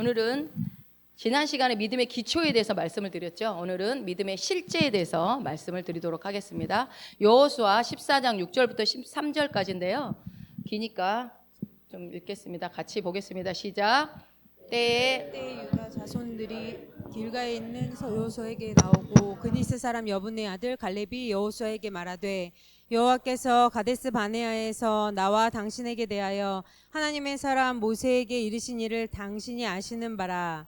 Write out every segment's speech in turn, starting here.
오늘은 지난 시간에 믿음의 기초에 대해서 말씀을 드렸죠. 오늘은 믿음의 실제에 대해서 말씀을 드리도록 하겠습니다. 여호수아 14장 6절부터 13절까지인데요. 기니까 좀 읽겠습니다. 같이 보겠습니다. 시작. 때에 유다 자손들이 길가에 있는 여호수아에게 나오고 그니스 사람 여분의 아들 갈렙이 여호수아에게 말하되 여호와께서 가데스 바네아에서 나와 당신에게 대하여 하나님의 사람 모세에게 이르신 일을 당신이 아시는 바라.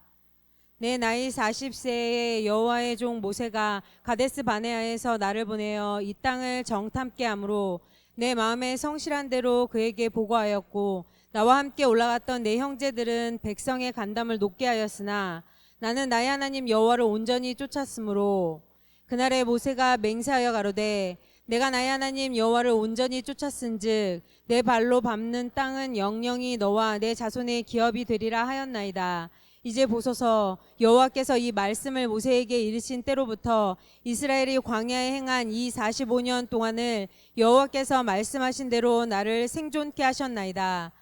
내 나이 40세에 여호와의 종 모세가 가데스 바네아에서 나를 보내어 이 땅을 정탐케 하므로 내 마음에 성실한 대로 그에게 보고하였고 나와 함께 올라갔던 내 형제들은 백성의 간담을 높게 하였으나 나는 나의 하나님 여호와를 온전히 쫓았으므로 그날에 모세가 맹세하여 가로되 내가 나의 하나님 여호와를 온전히 쫓았은즉 내 발로 밟는 땅은 영영이 너와 내 자손의 기업이 되리라 하였나이다. 이제 보소서 여호와께서 이 말씀을 모세에게 이르신 때로부터 이스라엘이 광야에 행한 이 45년 동안을 여호와께서 말씀하신 대로 나를 생존케 하셨나이다.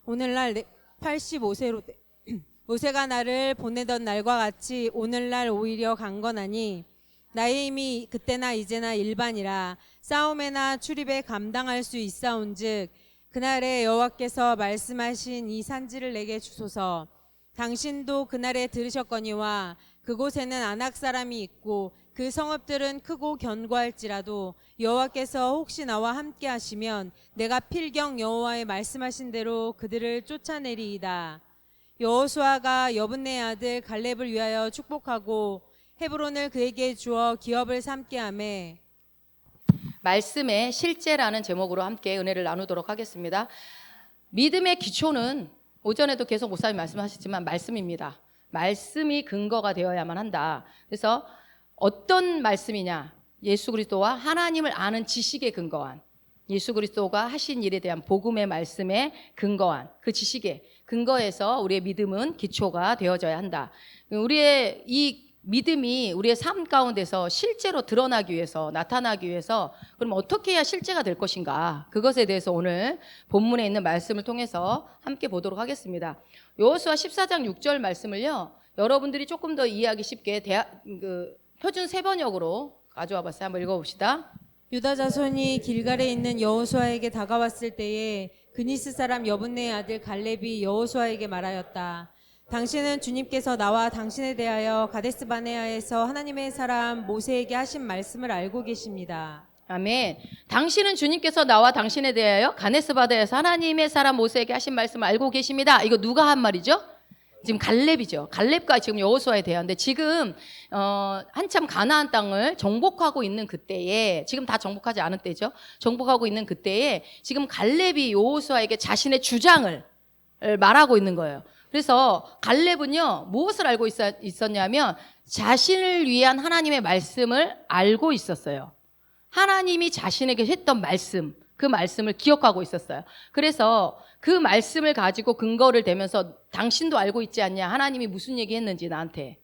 오늘날 85세로 모세가 나를 보내던 날과 같이 오늘날 오히려 강건하니 나의 힘이 그때나 이제나 일반이라 싸움에나 출입에 감당할 수 있사온즉 그날에 여호와께서 말씀하신 이 산지를 내게 주소서. 당신도 그날에 들으셨거니와 그곳에는 아낙 사람이 있고 그 성읍들은 크고 견고할지라도 여호와께서 혹시 나와 함께 하시면 내가 필경 여호와의 말씀하신 대로 그들을 쫓아내리이다. 여호수아가 여분네 아들 갈렙을 위하여 축복하고 헤브론을 그에게 주어 기업을 삼게 하매. 말씀의 실제라는 제목으로 함께 은혜를 나누도록 하겠습니다. 믿음의 기초는 오전에도 계속 목사님 말씀하셨지만 말씀입니다. 말씀이 근거가 되어야만 한다. 그래서 어떤 말씀이냐? 예수 그리스도와 하나님을 아는 지식에 근거한, 예수 그리스도가 하신 일에 대한 복음의 말씀에 근거한 그 지식에 근거해서 우리의 믿음은 기초가 되어져야 한다. 우리의 이 믿음이 우리의 삶 가운데서 실제로 드러나기 위해서, 나타나기 위해서 그럼 어떻게 해야 실제가 될 것인가? 그것에 대해서 오늘 본문에 있는 말씀을 통해서 함께 보도록 하겠습니다. 여호수아 14장 6절 말씀을요, 여러분들이 조금 더 이해하기 쉽게 표준 세번역으로 가져와 봤어요. 한번 읽어봅시다. 유다 자손이 길갈에 있는 여호수아에게 다가왔을 때에 그니스 사람 여분네 아들 갈렙이 여호수아에게 말하였다. 당신은 주님께서 나와 당신에 대하여 가데스 바네아에서 하나님의 사람 모세에게 하신 말씀을 알고 계십니다. 아멘. 당신은 주님께서 나와 당신에 대하여 가데스 바네아에서 하나님의 사람 모세에게 하신 말씀을 알고 계십니다. 이거 누가 한 말이죠? 지금 갈렙이죠. 갈렙과 지금 여호수아에 대한데 지금 한참 가나안 땅을 정복하고 있는 그때에, 지금 다 정복하지 않은 때죠. 정복하고 있는 그때에 지금 갈렙이 여호수아에게 자신의 주장을 말하고 있는 거예요. 그래서 갈렙은요, 무엇을 알고 있었냐면 자신을 위한 하나님의 말씀을 알고 있었어요. 하나님이 자신에게 했던 말씀, 그 말씀을 기억하고 있었어요. 그래서 그 말씀을 가지고 근거를 대면서 당신도 알고 있지 않냐? 하나님이 무슨 얘기 했는지 나한테.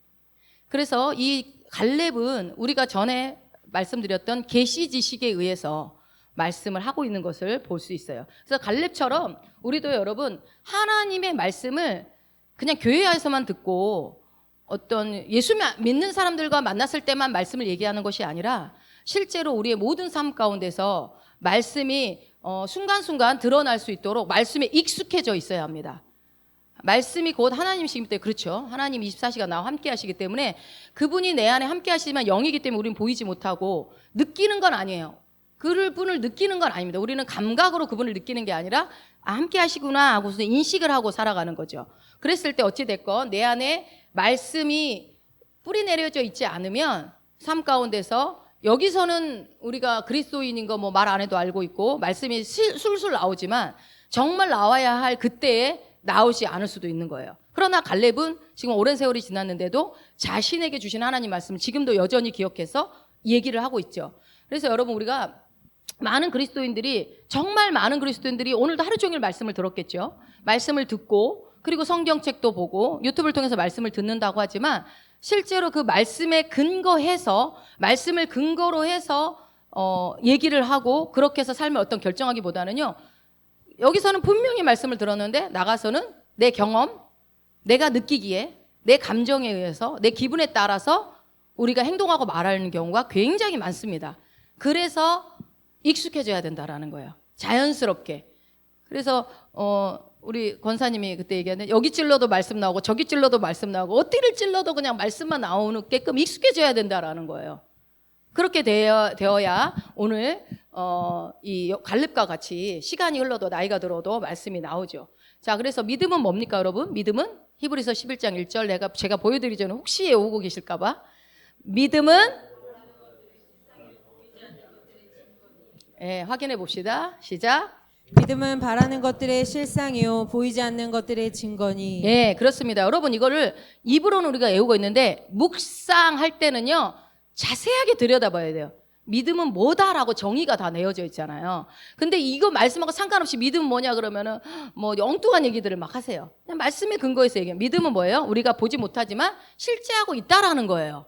그래서 이 갈렙은 우리가 전에 말씀드렸던 계시 지식에 의해서 말씀을 하고 있는 것을 볼 수 있어요. 그래서 갈렙처럼 우리도 여러분 하나님의 말씀을 그냥 교회에서만 듣고 어떤 예수 믿는 사람들과 만났을 때만 말씀을 얘기하는 것이 아니라 실제로 우리의 모든 삶 가운데서 말씀이 순간순간 드러날 수 있도록 말씀에 익숙해져 있어야 합니다. 말씀이 곧 하나님이시기 때문에, 그렇죠. 하나님 24시간 나와 함께 하시기 때문에 그분이 내 안에 함께 하시지만 영이기 때문에 우리는 보이지 못하고 느끼는 건 아니에요. 그분을 느끼는 건 아닙니다. 우리는 감각으로 그분을 느끼는 게 아니라 함께 하시구나 하고서 인식을 하고 살아가는 거죠. 그랬을 때 어찌됐건 내 안에 말씀이 뿌리 내려져 있지 않으면 삶 가운데서 여기서는 우리가 그리스도인인 거 뭐 말 안 해도 알고 있고 말씀이 술술 나오지만 정말 나와야 할 그때에 나오지 않을 수도 있는 거예요. 그러나 갈렙은 지금 오랜 세월이 지났는데도 자신에게 주신 하나님 말씀을 지금도 여전히 기억해서 얘기를 하고 있죠. 그래서 여러분 우리가 정말 많은 그리스도인들이 오늘도 하루 종일 말씀을 들었겠죠. 말씀을 듣고 그리고 성경책도 보고 유튜브를 통해서 말씀을 듣는다고 하지만 실제로 그 말씀에 근거해서 말씀을 근거로 해서 얘기를 하고 그렇게 해서 삶을 어떤 결정하기보다는요, 여기서는 분명히 말씀을 들었는데 나가서는 내 경험, 내가 느끼기에 내 감정에 의해서 내 기분에 따라서 우리가 행동하고 말하는 경우가 굉장히 많습니다. 그래서 익숙해져야 된다라는 거예요. 자연스럽게. 그래서 우리 권사님이 그때 얘기하는데 여기 찔러도 말씀 나오고 저기 찔러도 말씀 나오고 어디를 찔러도 그냥 말씀만 나오게끔 익숙해져야 된다라는 거예요. 그렇게 되어야 오늘 이 갈렙과 같이 시간이 흘러도 나이가 들어도 말씀이 나오죠. 자, 그래서 믿음은 뭡니까, 여러분? 믿음은 히브리서 11장 1절 제가 보여드리기 전에 혹시 외우고 계실까 봐. 믿음은 확인해 봅시다. 시작. 믿음은 바라는 것들의 실상이요 보이지 않는 것들의 증거니. 예, 그렇습니다. 여러분 이거를 입으로는 우리가 외우고 있는데 묵상할 때는요 자세하게 들여다봐야 돼요. 믿음은 뭐다라고 정의가 다 내어져 있잖아요. 근데 이거 말씀하고 상관없이 믿음은 뭐냐 그러면은 뭐 엉뚱한 얘기들을 막 하세요. 그냥 말씀에 근거해서 얘기해요. 믿음은 뭐예요? 우리가 보지 못하지만 실제하고 있다라는 거예요.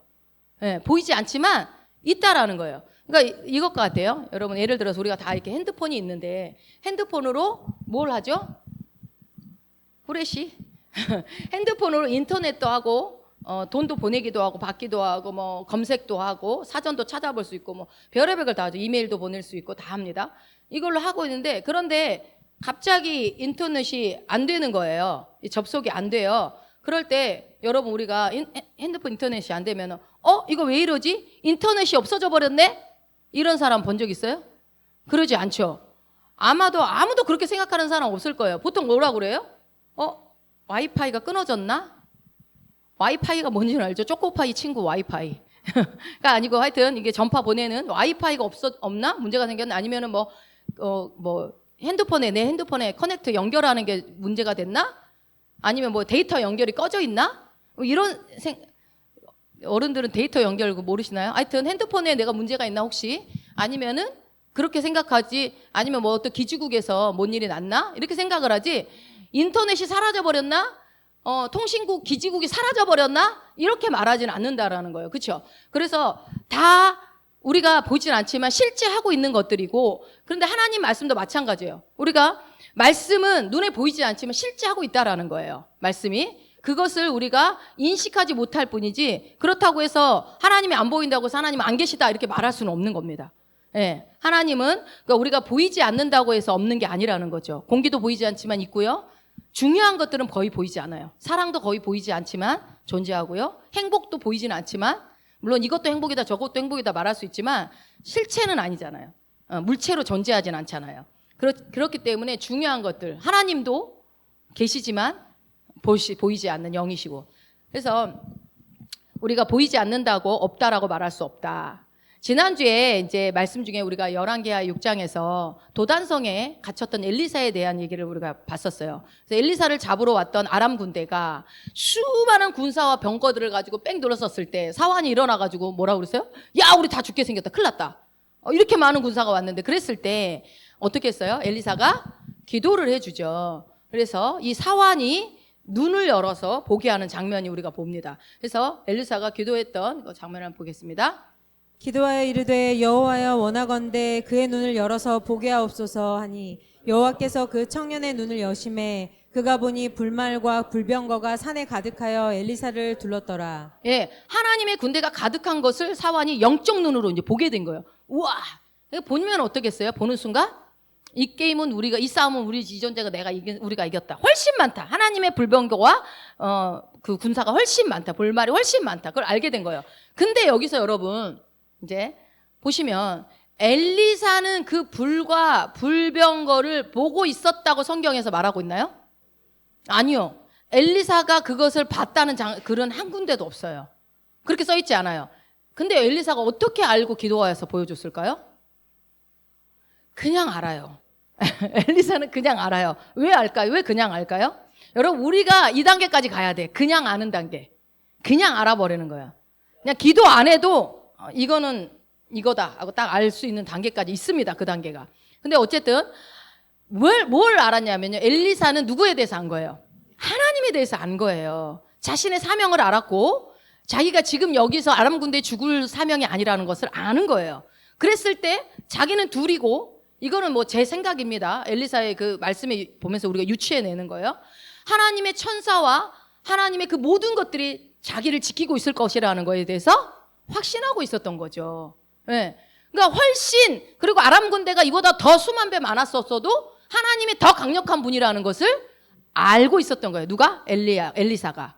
예, 보이지 않지만 있다라는 거예요. 그러니까 이것 같아요. 여러분 예를 들어서 우리가 다 이렇게 핸드폰이 있는데 핸드폰으로 뭘 하죠? 후레쉬? 핸드폰으로 인터넷도 하고 돈도 보내기도 하고 받기도 하고 뭐 검색도 하고 사전도 찾아볼 수 있고 뭐 별의별 걸 다 하죠. 이메일도 보낼 수 있고 다 합니다. 이걸로 하고 있는데 그런데 갑자기 인터넷이 안 되는 거예요. 접속이 안 돼요. 그럴 때 여러분 우리가 핸드폰 인터넷이 안 되면 이거 왜 이러지? 인터넷이 없어져 버렸네? 이런 사람 본 적 있어요? 그러지 않죠. 아무도 그렇게 생각하는 사람 없을 거예요. 보통 뭐라고 그래요? 와이파이가 끊어졌나? 와이파이가 뭔지는 알죠? 초코파이 친구 와이파이. 가 아니고 하여튼 이게 전파 보내는 와이파이가 없나? 문제가 생겼나? 아니면은 내 핸드폰에 커넥트 연결하는 게 문제가 됐나? 아니면 뭐 데이터 연결이 꺼져 있나? 이런 어른들은 데이터 연결 모르시나요? 하여튼 핸드폰에 내가 문제가 있나 혹시? 아니면은 그렇게 생각하지 아니면 뭐 어떤 기지국에서 뭔 일이 났나? 이렇게 생각을 하지 인터넷이 사라져버렸나? 통신국 기지국이 사라져버렸나? 이렇게 말하지는 않는다라는 거예요. 그렇죠? 그래서 다 우리가 보진 않지만 실제 하고 있는 것들이고 그런데 하나님 말씀도 마찬가지예요. 우리가 말씀은 눈에 보이지 않지만 실제 하고 있다라는 거예요. 말씀이. 그것을 우리가 인식하지 못할 뿐이지 그렇다고 해서 하나님이 안 보인다고 해서 하나님은 안 계시다 이렇게 말할 수는 없는 겁니다. 예, 하나님은 그러니까 우리가 보이지 않는다고 해서 없는 게 아니라는 거죠. 공기도 보이지 않지만 있고요. 중요한 것들은 거의 보이지 않아요. 사랑도 거의 보이지 않지만 존재하고요. 행복도 보이지는 않지만 물론 이것도 행복이다 저것도 행복이다 말할 수 있지만 실체는 아니잖아요. 물체로 존재하진 않잖아요. 그렇기 때문에 중요한 것들 하나님도 계시지만 보이지 않는 영이시고 그래서 우리가 보이지 않는다고 없다라고 말할 수 없다. 지난주에 이제 말씀 중에 우리가 열왕기하 6장에서 도단성에 갇혔던 엘리사에 대한 얘기를 우리가 봤었어요. 그래서 엘리사를 잡으러 왔던 아람 군대가 수많은 군사와 병거들을 가지고 뺑 돌았었을 때 사환이 일어나가지고 뭐라고 그랬어요? 야 우리 다 죽게 생겼다 큰일 났다. 이렇게 많은 군사가 왔는데 그랬을 때 어떻게 했어요? 엘리사가 기도를 해주죠. 그래서 이 사환이 눈을 열어서 보게 하는 장면이 우리가 봅니다. 그래서 엘리사가 기도했던 그 장면을 한번 보겠습니다. 기도하여 이르되 여호와여 원하건대 그의 눈을 열어서 보게 하옵소서 하니 여호와께서 그 청년의 눈을 여심해 그가 보니 불말과 불병거가 산에 가득하여 엘리사를 둘렀더라. 예, 하나님의 군대가 가득한 것을 사환이 영적 눈으로 이제 보게 된 거예요. 우와, 보면 어떻겠어요? 보는 순간 이 게임은 이 싸움은 우리 지존재가 우리가 이겼다. 훨씬 많다. 하나님의 불병거와 그 군사가 훨씬 많다. 불말이 훨씬 많다. 그걸 알게 된 거예요. 근데 여기서 여러분 이제 보시면 엘리사는 그 불과 불병거를 보고 있었다고 성경에서 말하고 있나요? 아니요. 엘리사가 그것을 봤다는 글은 한 군데도 없어요. 그렇게 써 있지 않아요. 근데 엘리사가 어떻게 알고 기도하여서 보여줬을까요? 그냥 알아요. 엘리사는 그냥 알아요. 왜 알까요? 왜 그냥 알까요? 여러분 우리가 이 단계까지 가야 돼. 그냥 아는 단계. 그냥 알아버리는 거야. 그냥 기도 안 해도 이거는 이거다 하고 딱 알 수 있는 단계까지 있습니다. 그 단계가. 근데 어쨌든 뭘 알았냐면요. 엘리사는 누구에 대해서 안 거예요? 하나님에 대해서 안 거예요. 자신의 사명을 알았고 자기가 지금 여기서 아람 군대에 죽을 사명이 아니라는 것을 아는 거예요. 그랬을 때 자기는 둘이고 이거는 뭐 제 생각입니다. 엘리사의 그 말씀에 보면서 우리가 유추해내는 거예요. 하나님의 천사와 하나님의 그 모든 것들이 자기를 지키고 있을 것이라는 거에 대해서 확신하고 있었던 거죠. 예. 그러니까 훨씬, 그리고 아람 군대가 이보다 더 수만 배 많았었어도 하나님이 더 강력한 분이라는 것을 알고 있었던 거예요. 누가? 엘리사가.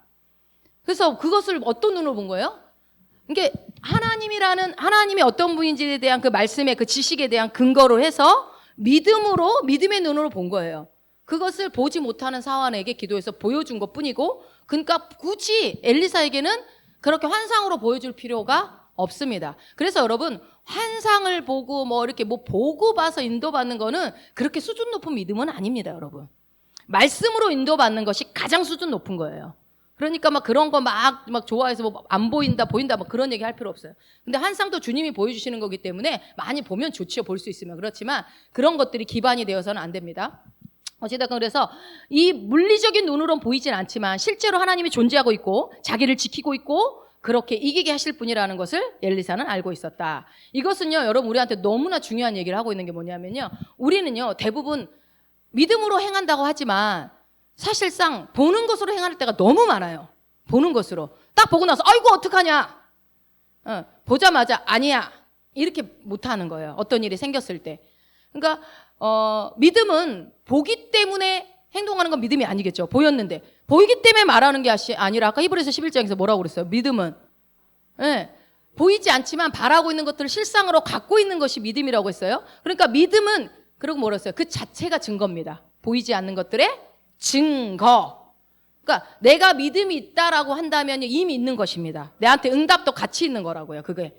그래서 그것을 어떤 눈으로 본 거예요? 이게 하나님이 어떤 분인지에 대한 그 말씀의 그 지식에 대한 근거로 해서 믿음의 눈으로 본 거예요. 그것을 보지 못하는 사환에게 기도해서 보여준 것 뿐이고, 그러니까 굳이 엘리사에게는 그렇게 환상으로 보여줄 필요가 없습니다. 그래서 여러분, 환상을 보고 이렇게 보고 봐서 인도받는 거는 그렇게 수준 높은 믿음은 아닙니다, 여러분. 말씀으로 인도받는 것이 가장 수준 높은 거예요. 그러니까 그런 거 막 좋아해서 안 보인다 그런 얘기 할 필요 없어요. 근데 환상도 주님이 보여주시는 거기 때문에 많이 보면 좋지요, 볼 수 있으면. 그렇지만 그런 것들이 기반이 되어서는 안 됩니다. 어찌됐건 그래서 이 물리적인 눈으로는 보이진 않지만 실제로 하나님이 존재하고 있고 자기를 지키고 있고 그렇게 이기게 하실 분이라는 것을 엘리사는 알고 있었다. 이것은요, 여러분 우리한테 너무나 중요한 얘기를 하고 있는 게 뭐냐면요, 우리는요 대부분 믿음으로 행한다고 하지만 사실상 보는 것으로 행할 때가 너무 많아요. 보는 것으로 딱 보고 나서 아이고 어떡하냐, 보자마자 아니야 이렇게 못하는 거예요. 어떤 일이 생겼을 때. 그러니까 믿음은 보기 때문에 행동하는 건 믿음이 아니겠죠. 보였는데 보이기 때문에 말하는 게 아니라 아까 히브리서 11장에서 뭐라고 그랬어요? 믿음은 보이지 않지만 바라고 있는 것들을 실상으로 갖고 있는 것이 믿음이라고 했어요. 그러니까 믿음은, 그리고 뭐라 했어요? 그 자체가 증거입니다. 보이지 않는 것들의 증거. 그러니까 내가 믿음이 있다라고 한다면 이미 있는 것입니다. 내한테 응답도 같이 있는 거라고요. 그게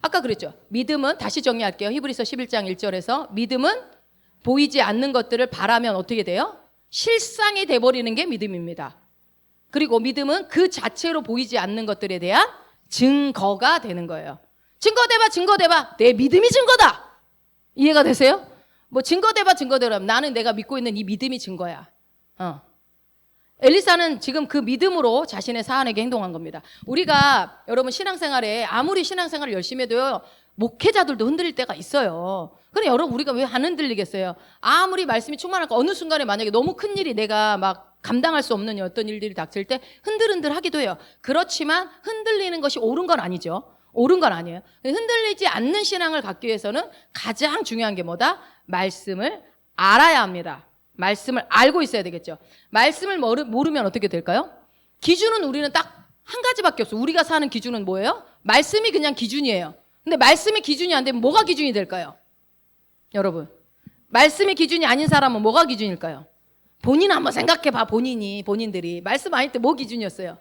아까 그랬죠. 믿음은, 다시 정리할게요. 히브리서 11장 1절에서 믿음은 보이지 않는 것들을 바라면 어떻게 돼요? 실상이 돼버리는 게 믿음입니다. 그리고 믿음은 그 자체로 보이지 않는 것들에 대한 증거가 되는 거예요. 증거대봐. 내 믿음이 증거다. 이해가 되세요? 증거대봐. 나는 내가 믿고 있는 이 믿음이 증거야. 엘리사는 지금 그 믿음으로 자신의 사안에게 행동한 겁니다. 우리가 여러분 신앙생활에 아무리 신앙생활을 열심히 해도요, 목회자들도 흔들릴 때가 있어요. 그래 여러분 우리가 왜 안 흔들리겠어요? 아무리 말씀이 충만할까 어느 순간에 만약에 너무 큰 일이 내가 감당할 수 없는 어떤 일들이 닥칠 때 흔들흔들 하기도 해요. 그렇지만 흔들리는 것이 옳은 건 아니죠. 옳은 건 아니에요. 흔들리지 않는 신앙을 갖기 위해서는 가장 중요한 게 뭐다? 말씀을 알아야 합니다. 말씀을 알고 있어야 되겠죠. 말씀을 모르면 어떻게 될까요? 기준은 우리는 딱 한 가지밖에 없어요. 우리가 사는 기준은 뭐예요? 말씀이 그냥 기준이에요. 근데 말씀이 기준이 안 되면 뭐가 기준이 될까요? 여러분, 말씀이 기준이 아닌 사람은 뭐가 기준일까요? 본인 한번 생각해봐. 본인들이 말씀 아닐 때 뭐 기준이었어요?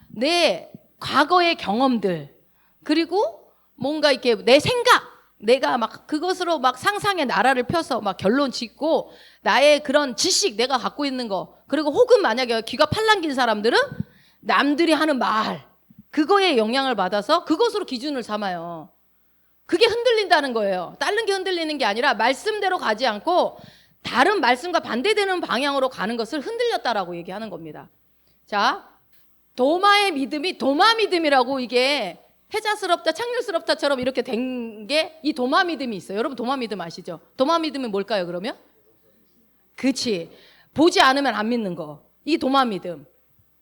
내 과거의 경험들, 그리고 뭔가 이렇게 내 생각, 내가 그것으로 상상의 나라를 펴서 결론 짓고 나의 그런 지식, 내가 갖고 있는 거, 그리고 혹은 만약에 귀가 팔랑긴 사람들은 남들이 하는 말, 그거에 영향을 받아서 그것으로 기준을 삼아요. 그게 흔들린다는 거예요. 다른 게 흔들리는 게 아니라 말씀대로 가지 않고 다른 말씀과 반대되는 방향으로 가는 것을 흔들렸다라고 얘기하는 겁니다. 자, 도마의 믿음이 도마 믿음이라고, 이게 해자스럽다, 창률스럽다처럼 이렇게 된 게 이 도마 믿음이 있어요. 여러분 도마 믿음 아시죠? 도마 믿음이 뭘까요, 그러면? 그치. 보지 않으면 안 믿는 거. 이 도마 믿음.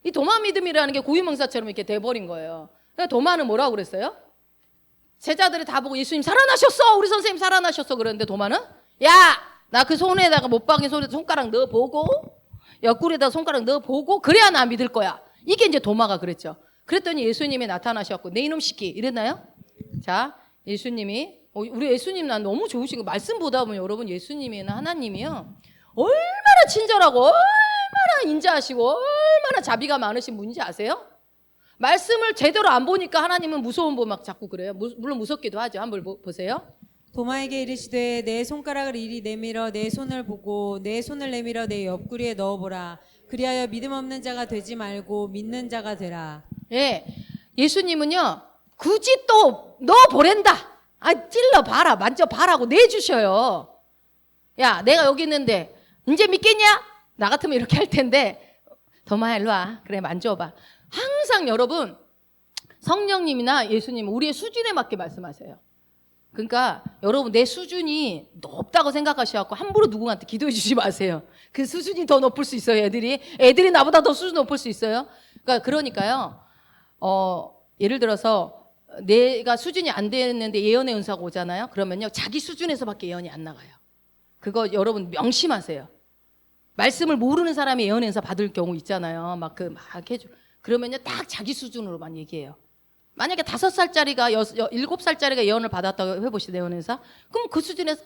이 도마 믿음이라는 게 고유명사처럼 이렇게 돼버린 거예요. 그러니까 도마는 뭐라고 그랬어요? 제자들이 다 보고 예수님 살아나셨어! 우리 선생님 살아나셨어! 그랬는데 도마는? 야! 나 그 손에다가 못 박인 손에다 손가락 넣어보고, 옆구리에다 손가락 넣어보고, 그래야 나 믿을 거야. 이게 이제 도마가 그랬죠. 그랬더니 예수님이 나타나셨고, 내 이놈 시키 이랬나요? 자, 예수님이, 우리 예수님 난 너무 좋으신 거, 말씀 보다 보면 여러분 예수님이나 하나님이요, 얼마나 친절하고 얼마나 인자하시고 얼마나 자비가 많으신 분인지 아세요? 말씀을 제대로 안 보니까 하나님은 무서운 분 자꾸 그래요. 물론 무섭기도 하죠. 한번 보세요. 도마에게 이르시되 내 손가락을 이리 내밀어 내 손을 보고 내 손을 내밀어 내 옆구리에 넣어보라. 그리하여 믿음 없는 자가 되지 말고 믿는 자가 되라. 예, 예수님은요 굳이 또 넣어보랜다. 찔러봐라, 만져봐라고 내주셔요. 야, 내가 여기 있는데 이제 믿겠냐? 나 같으면 이렇게 할 텐데, 도마야 일로 와. 그래, 만져봐. 항상 여러분 성령님이나 예수님은 우리의 수준에 맞게 말씀하세요. 그러니까 여러분 내 수준이 높다고 생각하셔갖고 함부로 누구한테 기도해 주지 마세요. 그 수준이 더 높을 수 있어요. 애들이 나보다 더 수준 높을 수 있어요. 그러니까요. 예를 들어서 내가 수준이 안 되는데 예언의 은사가 오잖아요. 그러면요 자기 수준에서밖에 예언이 안 나가요. 그거 여러분 명심하세요. 말씀을 모르는 사람이 예언의 은사 받을 경우 있잖아요. 막 해줘. 그러면요 딱 자기 수준으로만 얘기해요. 만약에 5살짜리가 7살짜리가 예언을 받았다고 해보시죠. 예언의 은사. 그럼 그 수준에서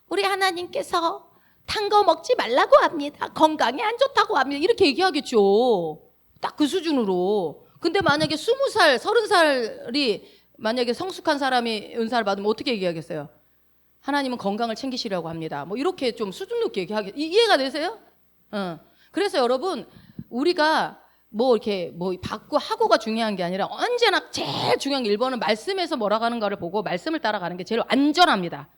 우리 하나님께서 탄 거 먹지 말라고 합니다. 건강에 안 좋다고 합니다. 이렇게 얘기하겠죠. 딱 그 수준으로. 근데 만약에 20살, 30살이 만약에 성숙한 사람이 은사를 받으면 어떻게 얘기하겠어요? 하나님은 건강을 챙기시려고 합니다. 뭐 이렇게 좀 수준 높게 이해가 되세요? 그래서 여러분 우리가 뭐 이렇게 뭐 받고 하고가 중요한 게 아니라 언제나 제일 중요한 게 1번은 말씀에서 뭐라고 하는가를 보고 말씀을 따라가는 게 제일 안전합니다.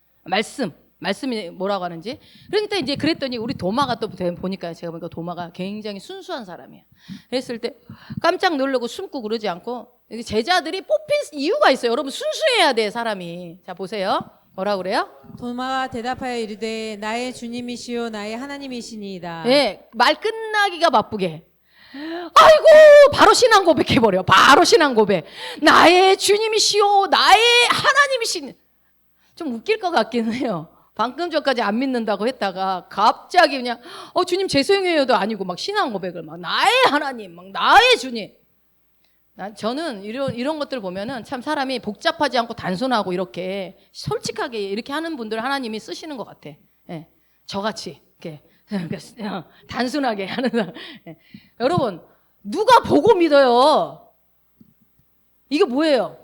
말씀이 뭐라고 하는지. 그러니까 이제 그랬더니 우리 도마가 또 보니까 제가 보니까 도마가 굉장히 순수한 사람이에요. 그랬을 때 깜짝 놀라고 숨고 그러지 않고 제자들이 뽑힌 이유가 있어요. 여러분 순수해야 돼 사람이. 자 보세요. 뭐라 그래요? 도마가 대답하여 이르되 나의 주님이시요 나의 하나님이시니이다. 네, 말 끝나기가 바쁘게. 아이고 바로 신앙 고백해버려. 바로 신앙 고백. 나의 주님이시요 나의 하나님이신. 좀 웃길 것 같긴 해요. 방금 전까지 안 믿는다고 했다가 갑자기 그냥 주님 죄송해요도 아니고 막 신앙 고백을 막 나의 하나님 막 나의 주님. 저는 이런 것들 보면은 참 사람이 복잡하지 않고 단순하고 이렇게 솔직하게 이렇게 하는 분들 하나님이 쓰시는 것 같아. 예, 저같이 이렇게 단순하게 하는 사람. 예. 여러분 누가 보고 믿어요? 이게 뭐예요?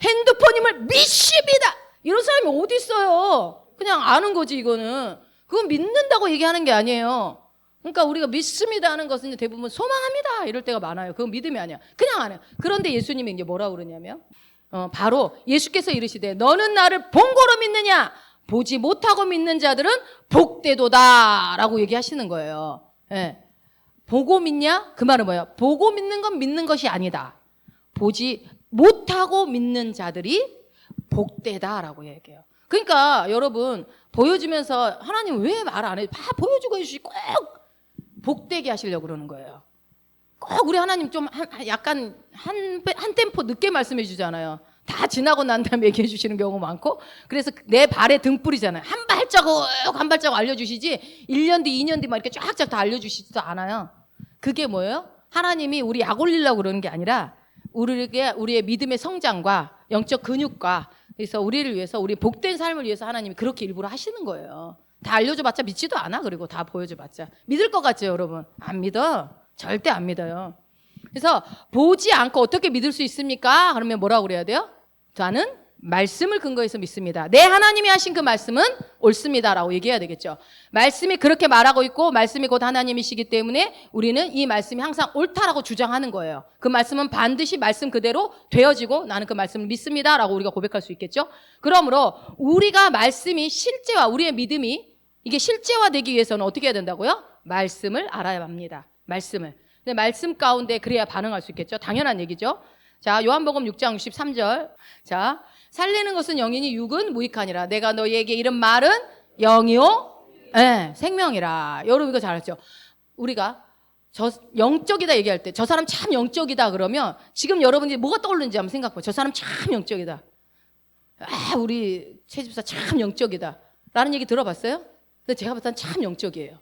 핸드폰임을 믿습니다. 이런 사람이 어디 있어요? 그냥 아는 거지 이거는. 그건 믿는다고 얘기하는 게 아니에요. 그러니까 우리가 믿습니다 하는 것은 대부분 소망합니다 이럴 때가 많아요. 그건 믿음이 아니야. 그냥 안 해요. 그런데 예수님이 이제 뭐라고 그러냐면 바로 예수께서 이르시되 너는 나를 본고로 믿느냐? 보지 못하고 믿는 자들은 복되도다 라고 얘기하시는 거예요. 예. 보고 믿냐? 그 말은 뭐예요? 보고 믿는 건 믿는 것이 아니다. 보지 못하고 믿는 자들이 복되다라고 얘기해요. 그러니까 여러분 보여주면서 하나님 왜 말 안 해? 다 보여주고 해주시 꼭 복되게 하시려고 그러는 거예요. 꼭 우리 하나님 좀 약간 한 템포 늦게 말씀해 주잖아요. 다 지나고 난 다음에 얘기해 주시는 경우 많고 그래서 내 발에 등불이잖아요. 한 발자국 알려주시지 1년 뒤 2년 뒤 막 이렇게 쫙쫙 다 알려주시지도 않아요. 그게 뭐예요? 하나님이 우리 약 올리려고 그러는 게 아니라 우리의 믿음의 성장과 영적 근육과 그래서 우리를 위해서 우리 복된 삶을 위해서 하나님이 그렇게 일부러 하시는 거예요. 다 알려줘봤자 믿지도 않아. 그리고 다 보여줘봤자 믿을 것 같죠 여러분? 안 믿어. 절대 안 믿어요. 그래서 보지 않고 어떻게 믿을 수 있습니까? 그러면 뭐라고 그래야 돼요? 저는 말씀을 근거해서 믿습니다. 내 하나님이 하신 그 말씀은 옳습니다라고 얘기해야 되겠죠. 말씀이 그렇게 말하고 있고 말씀이 곧 하나님이시기 때문에 우리는 이 말씀이 항상 옳다라고 주장하는 거예요. 그 말씀은 반드시 말씀 그대로 되어지고 나는 그 말씀을 믿습니다라고 우리가 고백할 수 있겠죠. 그러므로 우리가 말씀이 실제와 우리의 믿음이 이게 실제화되기 위해서는 어떻게 해야 된다고요? 말씀을 알아야 합니다. 말씀을. 근데 말씀 가운데 그래야 반응할 수 있겠죠. 당연한 얘기죠. 자, 요한복음 6장 63절. 자, 살리는 것은 영이니 육은 무익하니라. 내가 너희에게 이른 말은 영이요, 생명이라. 여러분 이거 잘 알죠? 우리가 저 영적이다 얘기할 때 저 사람 참 영적이다 그러면 지금 여러분이 뭐가 떠오르는지 한번 생각해. 저 사람 참 영적이다. 우리 최 집사 참 영적이다. 라는 얘기 들어봤어요? 근데 제가 봤을 땐 참 영적이에요.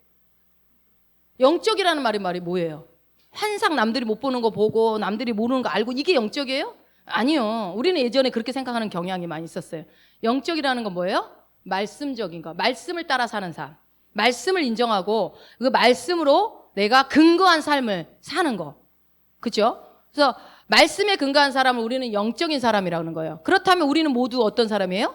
영적이라는 말이 뭐예요? 항상 남들이 못 보는 거 보고 남들이 모르는 거 알고 이게 영적이에요? 아니요. 우리는 예전에 그렇게 생각하는 경향이 많이 있었어요. 영적이라는 건 뭐예요? 말씀적인 거. 말씀을 따라 사는 삶. 말씀을 인정하고 그 말씀으로 내가 근거한 삶을 사는 거. 그렇죠? 그래서 말씀에 근거한 사람을 우리는 영적인 사람이라는 거예요. 그렇다면 우리는 모두 어떤 사람이에요?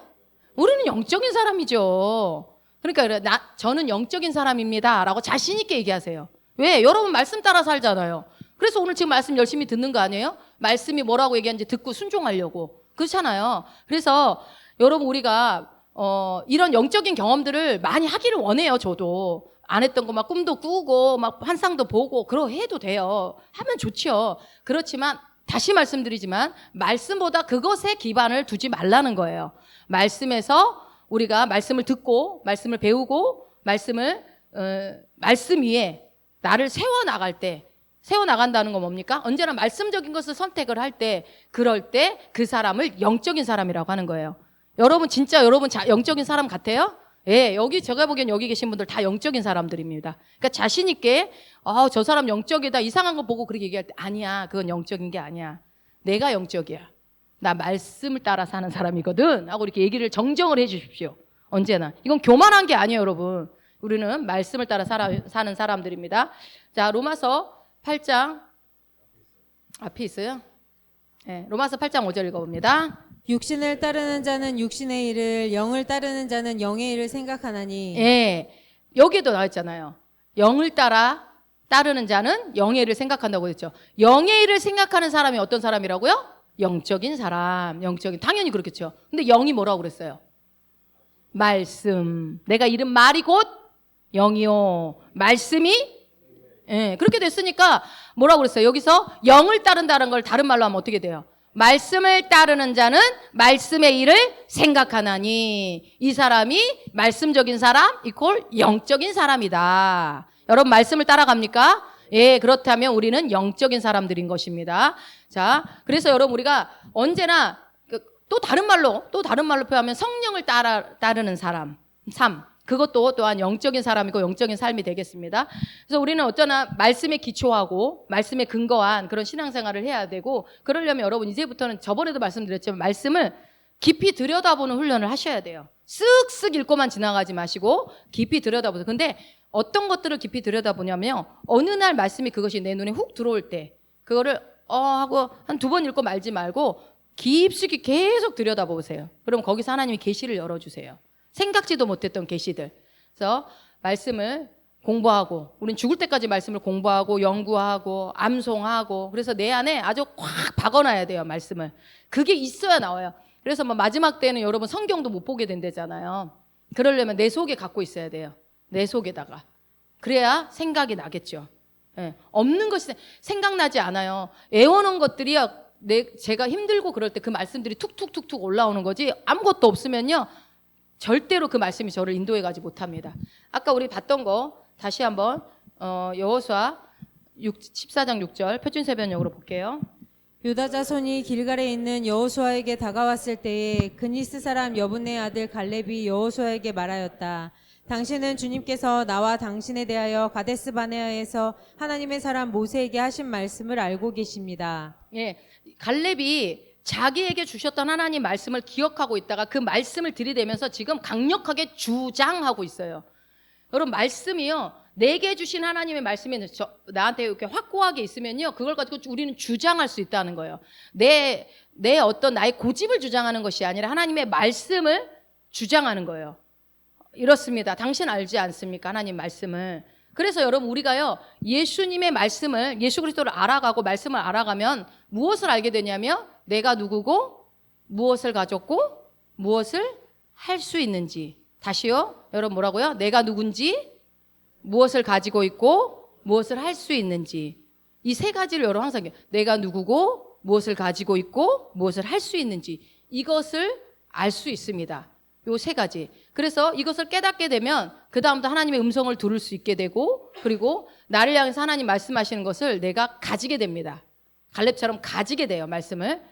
우리는 영적인 사람이죠. 그러니까 저는 영적인 사람입니다 라고 자신 있게 얘기하세요. 왜? 여러분 말씀 따라 살잖아요. 그래서 오늘 지금 말씀 열심히 듣는 거 아니에요? 말씀이 뭐라고 얘기하는지 듣고 순종하려고. 그렇잖아요. 그래서 여러분 우리가 이런 영적인 경험들을 많이 하기를 원해요. 저도. 안 했던 거 막 꿈도 꾸고 막 환상도 보고 그러 해도 돼요. 하면 좋죠. 그렇지만 다시 말씀드리지만 말씀보다 그것에 기반을 두지 말라는 거예요. 말씀에서 우리가 말씀을 듣고 말씀을 배우고 말씀 위에 나를 세워나간다는 건 뭡니까? 언제나 말씀적인 것을 선택을 할 때, 그럴 때 그 사람을 영적인 사람이라고 하는 거예요. 여러분 진짜 영적인 사람 같아요? 예, 여기 제가 보기엔 여기 계신 분들 다 영적인 사람들입니다. 그러니까 자신 있게 저 사람 영적이다 이상한 거 보고 그렇게 얘기할 때 아니야, 그건 영적인 게 아니야. 내가 영적이야. 나 말씀을 따라 사는 사람이거든 하고 이렇게 얘기를 정정을 해 주십시오. 언제나. 이건 교만한 게 아니에요, 여러분. 우리는 말씀을 따라 사는 사람들입니다. 자, 로마서 8장 앞에 있어요. 네, 로마서 8장 5절 읽어봅니다. 육신을 따르는 자는 육신의 일을, 영을 따르는 자는 영의 일을 생각하나니. 예, 여기에도 나와 있잖아요. 영을 따르는 자는 영의 일을 생각한다고 했죠. 영의 일을 생각하는 사람이 어떤 사람이라고요? 영적인 사람, 당연히 그렇겠죠. 근데 영이 뭐라고 그랬어요? 말씀. 내가 이른 말이 곧 영이요. 말씀이 그렇게 됐으니까 뭐라고 그랬어요? 여기서 영을 따른다는 걸 다른 말로 하면 어떻게 돼요? 말씀을 따르는 자는 말씀의 일을 생각하나니. 이 사람이 말씀적인 사람 이퀄 영적인 사람이다. 여러분 말씀을 따라갑니까? 예, 그렇다면 우리는 영적인 사람들인 것입니다. 자, 그래서 여러분 우리가 언제나 또 다른 말로 표현하면 성령을 따르는 사람, 삶. 그것도 또한 영적인 사람이고 영적인 삶이 되겠습니다. 그래서 우리는 어쩌나 말씀에 기초하고 말씀에 근거한 그런 신앙생활을 해야 되고, 그러려면 여러분 이제부터는 저번에도 말씀드렸지만 말씀을 깊이 들여다보는 훈련을 하셔야 돼요. 쓱쓱 읽고만 지나가지 마시고 깊이 들여다보세요. 근데 어떤 것들을 깊이 들여다보냐면 어느 날 말씀이 그것이 내 눈에 훅 들어올 때 그거를 하고 한 2번 읽고 말지 말고 깊숙이 계속 들여다보세요. 그럼 거기서 하나님이 계시를 열어주세요. 생각지도 못했던 계시들. 그래서 말씀을 공부하고, 우린 죽을 때까지 말씀을 공부하고 연구하고 암송하고, 그래서 내 안에 아주 꽉 박아놔야 돼요, 말씀을. 그게 있어야 나와요. 그래서 뭐 마지막 때는 여러분 성경도 못 보게 된다잖아요. 그러려면 내 속에 갖고 있어야 돼요. 내 속에다가. 그래야 생각이 나겠죠. 예. 없는 것이 생각나지 않아요. 애워놓은 것들이 제가 힘들고 그럴 때 그 말씀들이 툭툭툭툭 올라오는 거지, 아무것도 없으면요 절대로 그 말씀이 저를 인도해가지 못합니다. 아까 우리 봤던 거 다시 한번 여호수아 14장 6절 표준세변역으로 볼게요. 유다 자손이 길갈에 있는 여호수아에게 다가왔을 때에 그니스 사람 여분의 아들 갈렙이 여호수아에게 말하였다. 당신은 주님께서 나와 당신에 대하여 가데스 바네아에서 하나님의 사람 모세에게 하신 말씀을 알고 계십니다. 예, 갈렙이 자기에게 주셨던 하나님 말씀을 기억하고 있다가 그 말씀을 들이대면서 지금 강력하게 주장하고 있어요. 여러분 말씀이요, 내게 주신 하나님의 말씀이 나한테 이렇게 확고하게 있으면요 그걸 가지고 우리는 주장할 수 있다는 거예요. 내 어떤 나의 고집을 주장하는 것이 아니라 하나님의 말씀을 주장하는 거예요. 이렇습니다. 당신 알지 않습니까? 하나님 말씀을. 그래서 여러분 우리가요 예수님의 말씀을, 예수 그리스도를 알아가고 말씀을 알아가면 무엇을 알게 되냐면 내가 누구고 무엇을 가졌고 무엇을 할 수 있는지. 다시요, 여러분 뭐라고요? 내가 누군지, 무엇을 가지고 있고 무엇을 할 수 있는지. 이 세 가지를 여러분 항상 내가 누구고 무엇을 가지고 있고 무엇을 할 수 있는지, 이것을 알 수 있습니다. 요 세 가지. 그래서 이것을 깨닫게 되면 그 다음부터 하나님의 음성을 들을 수 있게 되고, 그리고 나를 향해서 하나님 말씀하시는 것을 내가 가지게 됩니다. 갈렙처럼 가지게 돼요, 말씀을.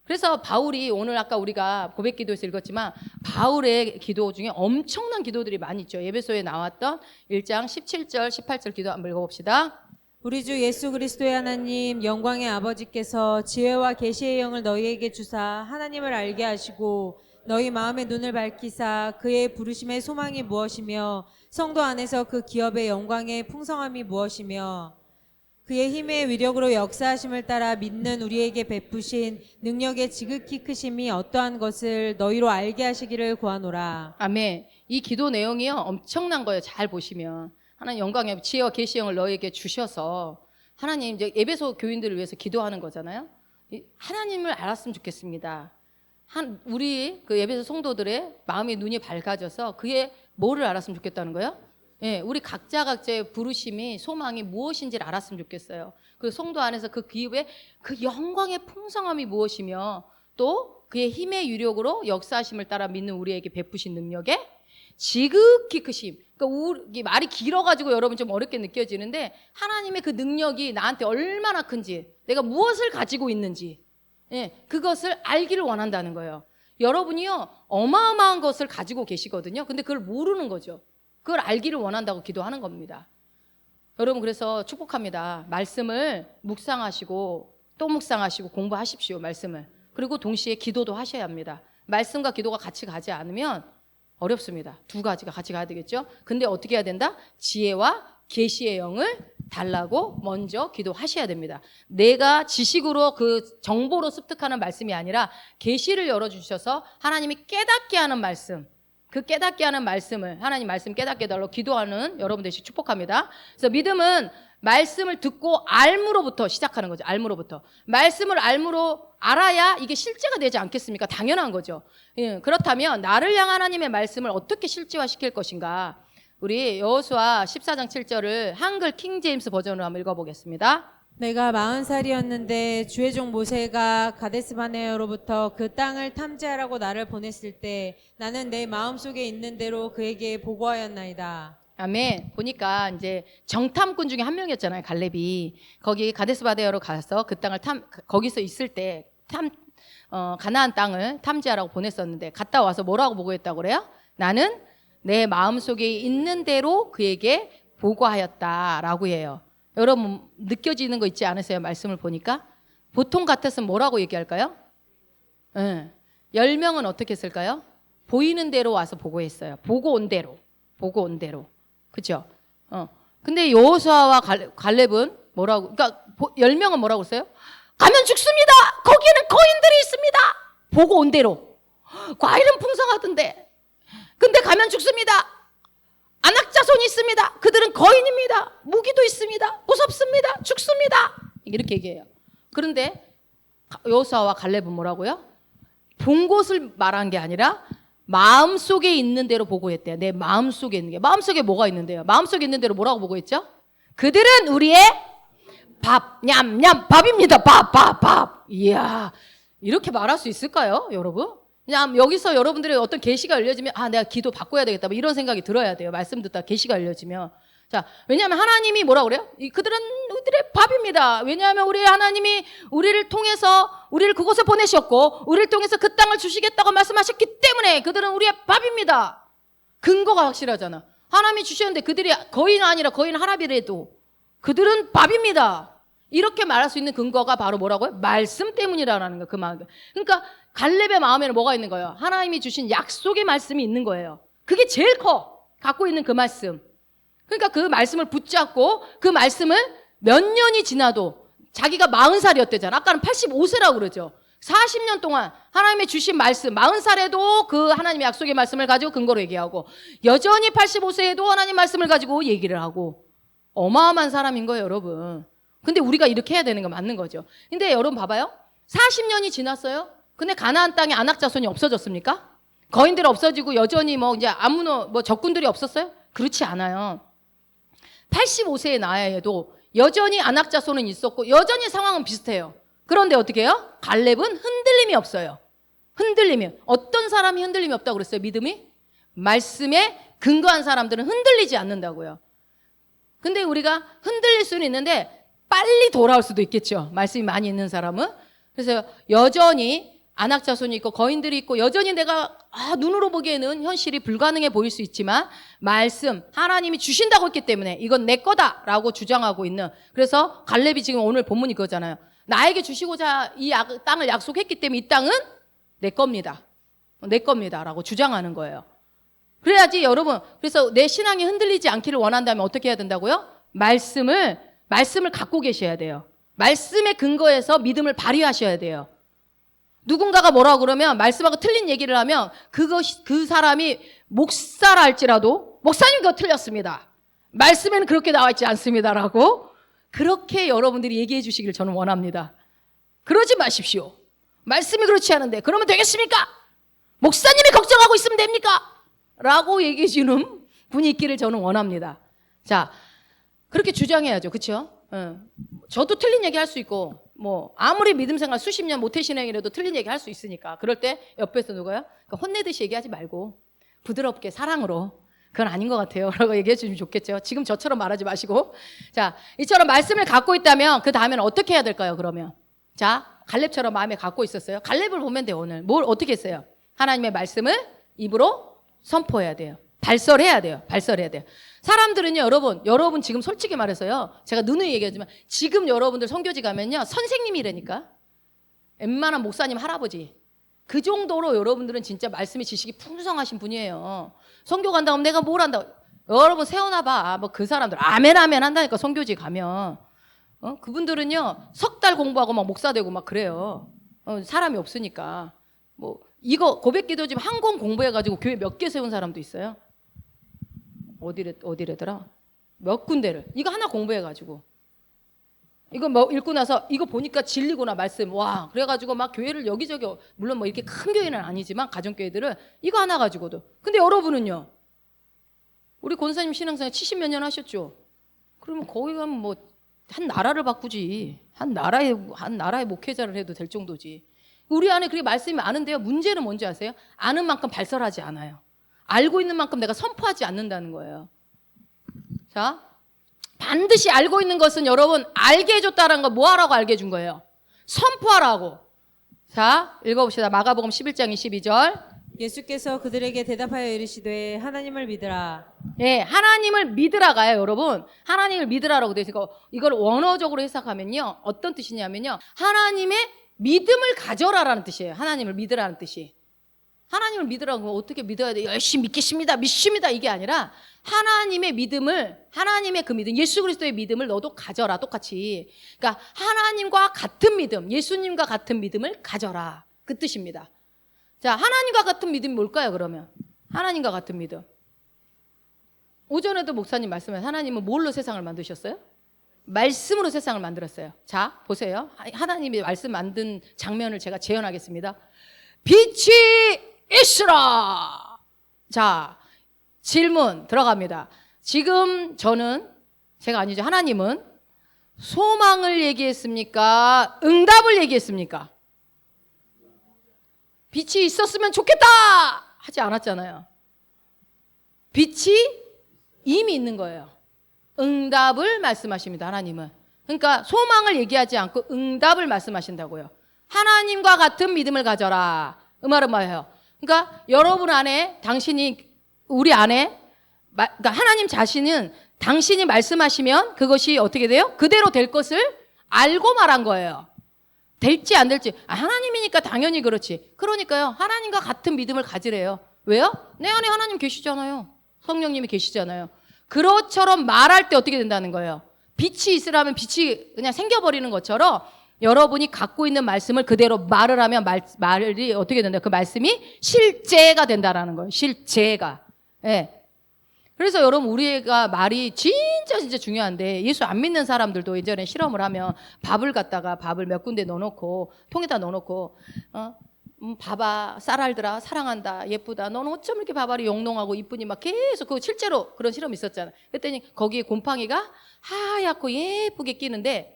그래서 바울이 오늘 아까 우리가 고백 기도에서 읽었지만 바울의 기도 중에 엄청난 기도들이 많이 있죠. 예배소에 나왔던 1장 17절 18절 기도 한번 읽어봅시다. 우리 주 예수 그리스도의 하나님 영광의 아버지께서 지혜와 계시의 영을 너희에게 주사 하나님을 알게 하시고 너희 마음의 눈을 밝히사 그의 부르심의 소망이 무엇이며 성도 안에서 그 기업의 영광의 풍성함이 무엇이며 그의 힘의 위력으로 역사하심을 따라 믿는 우리에게 베푸신 능력의 지극히 크심이 어떠한 것을 너희로 알게 하시기를 구하노라. 아멘. 이 기도 내용이요 엄청난 거예요. 잘 보시면 하나님 영광의 지혜와 계시의 영을 너희에게 주셔서, 하나님 이제 에베소 교인들을 위해서 기도하는 거잖아요. 하나님을 알았으면 좋겠습니다. 우리 그 에베소 성도들의 마음의 눈이 밝아져서 그의 뭐를 알았으면 좋겠다는 거예요? 예, 우리 각자 각자의 부르심이 소망이 무엇인지를 알았으면 좋겠어요. 그 성도 안에서 그 기업의 그 영광의 풍성함이 무엇이며 또 그의 힘의 유력으로 역사하심을 따라 믿는 우리에게 베푸신 능력에 지극히 크심. 그러니까 이게 말이 길어가지고 여러분 좀 어렵게 느껴지는데 하나님의 그 능력이 나한테 얼마나 큰지, 내가 무엇을 가지고 있는지, 예, 그것을 알기를 원한다는 거예요. 여러분이요 어마어마한 것을 가지고 계시거든요. 근데 그걸 모르는 거죠. 그걸 알기를 원한다고 기도하는 겁니다. 여러분 그래서 축복합니다. 말씀을 묵상하시고 또 묵상하시고 공부하십시오. 말씀을. 그리고 동시에 기도도 하셔야 합니다. 말씀과 기도가 같이 가지 않으면 어렵습니다. 두 가지가 같이 가야 되겠죠. 근데 어떻게 해야 된다? 지혜와 계시의 영을 달라고 먼저 기도하셔야 됩니다. 내가 지식으로 그 정보로 습득하는 말씀이 아니라 계시를 열어주셔서 하나님이 깨닫게 하는 말씀, 그 깨닫게 하는 말씀을 하나님 말씀 깨닫게 해달라고 기도하는 여러분 되시 축복합니다. 그래서 믿음은 말씀을 듣고 알므로부터 시작하는 거죠. 알므로부터. 말씀을 알아야 이게 실제가 되지 않겠습니까? 당연한 거죠. 예, 그렇다면 나를 향한 하나님의 말씀을 어떻게 실제화시킬 것인가? 우리 여호수아 14장 7절을 한글 킹제임스 버전으로 한번 읽어보겠습니다. 내가 40살이었는데 주의 종 모세가 가데스바네아로부터 그 땅을 탐지하라고 나를 보냈을 때 나는 내 마음속에 있는 대로 그에게 보고하였나이다. 아멘. 보니까 이제 정탐꾼 중에 한 명이었잖아요. 갈렙이. 거기 가데스바네아로 가서 그 땅을 거기서 있을 때 가나안 땅을 탐지하라고 보냈었는데 갔다 와서 뭐라고 보고했다고 그래요? 나는 내 마음속에 있는 대로 그에게 보고하였다라고 해요. 여러분 느껴지는 거 있지 않으세요? 말씀을 보니까 보통 같았으면 뭐라고 얘기할까요? 10명은 어떻게 했을까요? 보이는 대로 와서 보고했어요. 보고 온 대로. 그죠? 근데 여호수아와 갈렙은 뭐라고? 그러니까 10명은 뭐라고 했어요? 가면 죽습니다. 거기에는 거인들이 있습니다. 보고 온 대로. 과일은 풍성하던데. 근데 가면 죽습니다. 안악자손이 있습니다. 그들은 거인입니다. 무기도 있습니다. 무섭습니다. 죽습니다. 이렇게 얘기해요. 그런데 여호수아와 갈렙은 뭐라고요? 본 곳을 말한 게 아니라 마음속에 있는 대로 보고했대요. 내 마음속에 있는 게. 마음속에 뭐가 있는데요? 마음속에 있는 대로 뭐라고 보고했죠? 그들은 우리의 밥, 냠냠, 밥입니다. 밥. 이야, 이렇게 말할 수 있을까요, 여러분? 그냥 여기서 여러분들의 어떤 계시가 열려지면 내가 기도 바꿔야 되겠다 뭐 이런 생각이 들어야 돼요. 말씀 듣다 계시가 열려지면. 자, 왜냐하면 하나님이 뭐라 그래요? 그들은 우리의 밥입니다. 왜냐하면 우리 하나님이 우리를 통해서 우리를 그곳에 보내셨고 우리를 통해서 그 땅을 주시겠다고 말씀하셨기 때문에 그들은 우리의 밥입니다. 근거가 확실하잖아. 하나님이 주셨는데 그들이 거인 아니라 거인 하랍이라도 그들은 밥입니다. 이렇게 말할 수 있는 근거가 바로 뭐라고요? 말씀 때문이라는 거예요. 그 마음. 그러니까 갈렙의 마음에는 뭐가 있는 거예요? 하나님이 주신 약속의 말씀이 있는 거예요. 그게 제일 커. 갖고 있는 그 말씀. 그러니까 그 말씀을 붙잡고 그 말씀을 몇 년이 지나도 자기가 40살이었대잖아. 아까는 85세라고 그러죠. 40년 동안 하나님의 주신 말씀 40살에도 그 하나님의 약속의 말씀을 가지고 근거로 얘기하고 여전히 85세에도 하나님 말씀을 가지고 얘기를 하고 어마어마한 사람인 거예요, 여러분. 근데 우리가 이렇게 해야 되는 거 맞는 거죠. 근데 여러분 봐봐요. 40년이 지났어요. 근데 가나안 땅에 안악자손이 없어졌습니까? 거인들 없어지고 여전히 이제 적군들이 없었어요? 그렇지 않아요. 85세의 나이에도 여전히 안악자손은 있었고 여전히 상황은 비슷해요. 그런데 어떻게 해요? 갈렙은 흔들림이 없어요. 흔들림이. 어떤 사람이 흔들림이 없다고 그랬어요? 믿음이? 말씀에 근거한 사람들은 흔들리지 않는다고요. 근데 우리가 흔들릴 수는 있는데 빨리 돌아올 수도 있겠죠. 말씀이 많이 있는 사람은. 그래서 여전히 안악자손이 있고 거인들이 있고 여전히 내가 눈으로 보기에는 현실이 불가능해 보일 수 있지만 말씀 하나님이 주신다고 했기 때문에 이건 내 거다라고 주장하고 있는. 그래서 갈렙이 지금 오늘 본문이 그거잖아요. 나에게 주시고자 이 땅을 약속했기 때문에 이 땅은 내 겁니다. 내 겁니다라고 주장하는 거예요. 그래야지 여러분. 그래서 내 신앙이 흔들리지 않기를 원한다면 어떻게 해야 된다고요? 말씀을 갖고 계셔야 돼요. 말씀에 근거해서 믿음을 발휘하셔야 돼요. 누군가가 뭐라고 그러면 말씀하고 틀린 얘기를 하면 그 사람이 목사라 할지라도 목사님 그거 틀렸습니다. 말씀에는 그렇게 나와 있지 않습니다라고 그렇게 여러분들이 얘기해 주시길 저는 원합니다. 그러지 마십시오. 말씀이 그렇지 않은데 그러면 되겠습니까? 목사님이 걱정하고 있으면 됩니까? 라고 얘기해 주는 분이 있기를 저는 원합니다. 자, 그렇게 주장해야죠. 그렇죠? 저도 틀린 얘기 할 수 있고 뭐 아무리 믿음 생활 수십 년 모태신앙이라도 틀린 얘기 할 수 있으니까. 그럴 때 옆에서 누가요? 그러니까 혼내듯이 얘기하지 말고 부드럽게 사랑으로 그건 아닌 것 같아요 라고 얘기해 주시면 좋겠죠. 지금 저처럼 말하지 마시고. 자, 이처럼 말씀을 갖고 있다면 그 다음에는 어떻게 해야 될까요? 그러면 자, 갈렙처럼 마음에 갖고 있었어요. 갈렙을 보면 돼요. 오늘 뭘 어떻게 했어요? 하나님의 말씀을 입으로 선포해야 돼요. 발설해야 돼요. 발설해야 돼요. 사람들은요, 여러분 지금 솔직히 말해서요, 제가 누누이 얘기하지만 지금 여러분들 선교지 가면요, 선생님이라니까. 웬만한 목사님 할아버지 그 정도로 여러분들은 진짜 말씀의 지식이 풍성하신 분이에요. 선교 간다고 하면 내가 뭘 한다고. 여러분 세워놔봐. 뭐 그 사람들 아멘 한다니까. 선교지 가면 그분들은요 석 달 공부하고 막 목사 되고 막 그래요. 사람이 없으니까. 뭐 이거 고백기도 지금 한 권 공부해가지고 교회 몇 개 세운 사람도 있어요. 어디래더라? 몇 군데를 이거 하나 공부해가지고 이거 뭐 읽고 나서 이거 보니까 진리구나 말씀. 와, 그래가지고 막 교회를 여기저기, 물론 뭐 이렇게 큰 교회는 아니지만 가정교회들은 이거 하나 가지고도. 근데 여러분은요, 우리 권사님 신앙생활 70몇 년 하셨죠? 그러면 거기 가면 뭐 한 나라를 바꾸지. 한 나라의 목회자를 해도 될 정도지. 우리 안에 그렇게 말씀이 많은데요, 문제는 뭔지 아세요? 아는 만큼 발설하지 않아요. 알고 있는 만큼 내가 선포하지 않는다는 거예요. 자, 반드시 알고 있는 것은 여러분 알게 해줬다는 거 뭐 하라고 알게 해준 거예요? 선포하라고. 자, 읽어봅시다. 마가복음 11장 22절. 예수께서 그들에게 대답하여 이르시되 하나님을 믿으라. 예, 하나님을 믿으라가요, 여러분. 하나님을 믿으라라고 되어 있으니까 이걸 원어적으로 해석하면요, 어떤 뜻이냐면요, 하나님의 믿음을 가져라라는 뜻이에요. 하나님을 믿으라는 뜻이. 하나님을 믿으라고 어떻게 믿어야 돼? 열심히 믿습니다. 이게 아니라 하나님의 믿음을, 하나님의 그 믿음, 예수 그리스도의 믿음을 너도 가져라. 똑같이. 그러니까 하나님과 같은 믿음, 예수님과 같은 믿음을 가져라. 그 뜻입니다. 자, 하나님과 같은 믿음이 뭘까요, 그러면? 하나님과 같은 믿음. 오전에도 목사님 말씀에 하나님은 뭘로 세상을 만드셨어요? 말씀으로 세상을 만들었어요. 자, 보세요. 하나님이 말씀 만든 장면을 제가 재현하겠습니다. 빛이 있으라. 자, 질문 들어갑니다. 지금 제가 아니죠. 하나님은 소망을 얘기했습니까? 응답을 얘기했습니까? 빛이 있었으면 좋겠다 하지 않았잖아요. 빛이 이미 있는 거예요. 응답을 말씀하십니다. 하나님은. 그러니까 소망을 얘기하지 않고 응답을 말씀하신다고요. 하나님과 같은 믿음을 가져라. 그 말은 뭐예요? 그러니까 여러분 안에, 우리 안에, 그러니까 하나님 자신은 당신이 말씀하시면 그것이 어떻게 돼요? 그대로 될 것을 알고 말한 거예요. 될지 안 될지. 하나님이니까 당연히 그렇지. 그러니까요, 하나님과 같은 믿음을 가지래요. 왜요? 내 안에 하나님 계시잖아요. 성령님이 계시잖아요. 그것처럼 말할 때 어떻게 된다는 거예요? 빛이 있으라면 빛이 그냥 생겨버리는 것처럼 여러분이 갖고 있는 말씀을 그대로 말을 하면 말이 어떻게 된다? 그 말씀이 실제가 된다라는 거예요. 실제가. 예. 그래서 여러분, 우리가 말이 진짜 중요한데, 예수 안 믿는 사람들도 예전에 실험을 하면 밥을 몇 군데 넣어놓고 통에다 넣어놓고 봐봐, 쌀알들아, 사랑한다, 예쁘다, 너는 어쩜 이렇게 밥알이 영롱하고 이쁘니, 막 계속 그 실제로 그런 실험이 있었잖아요. 그랬더니 거기에 곰팡이가 하얗고 예쁘게 끼는데,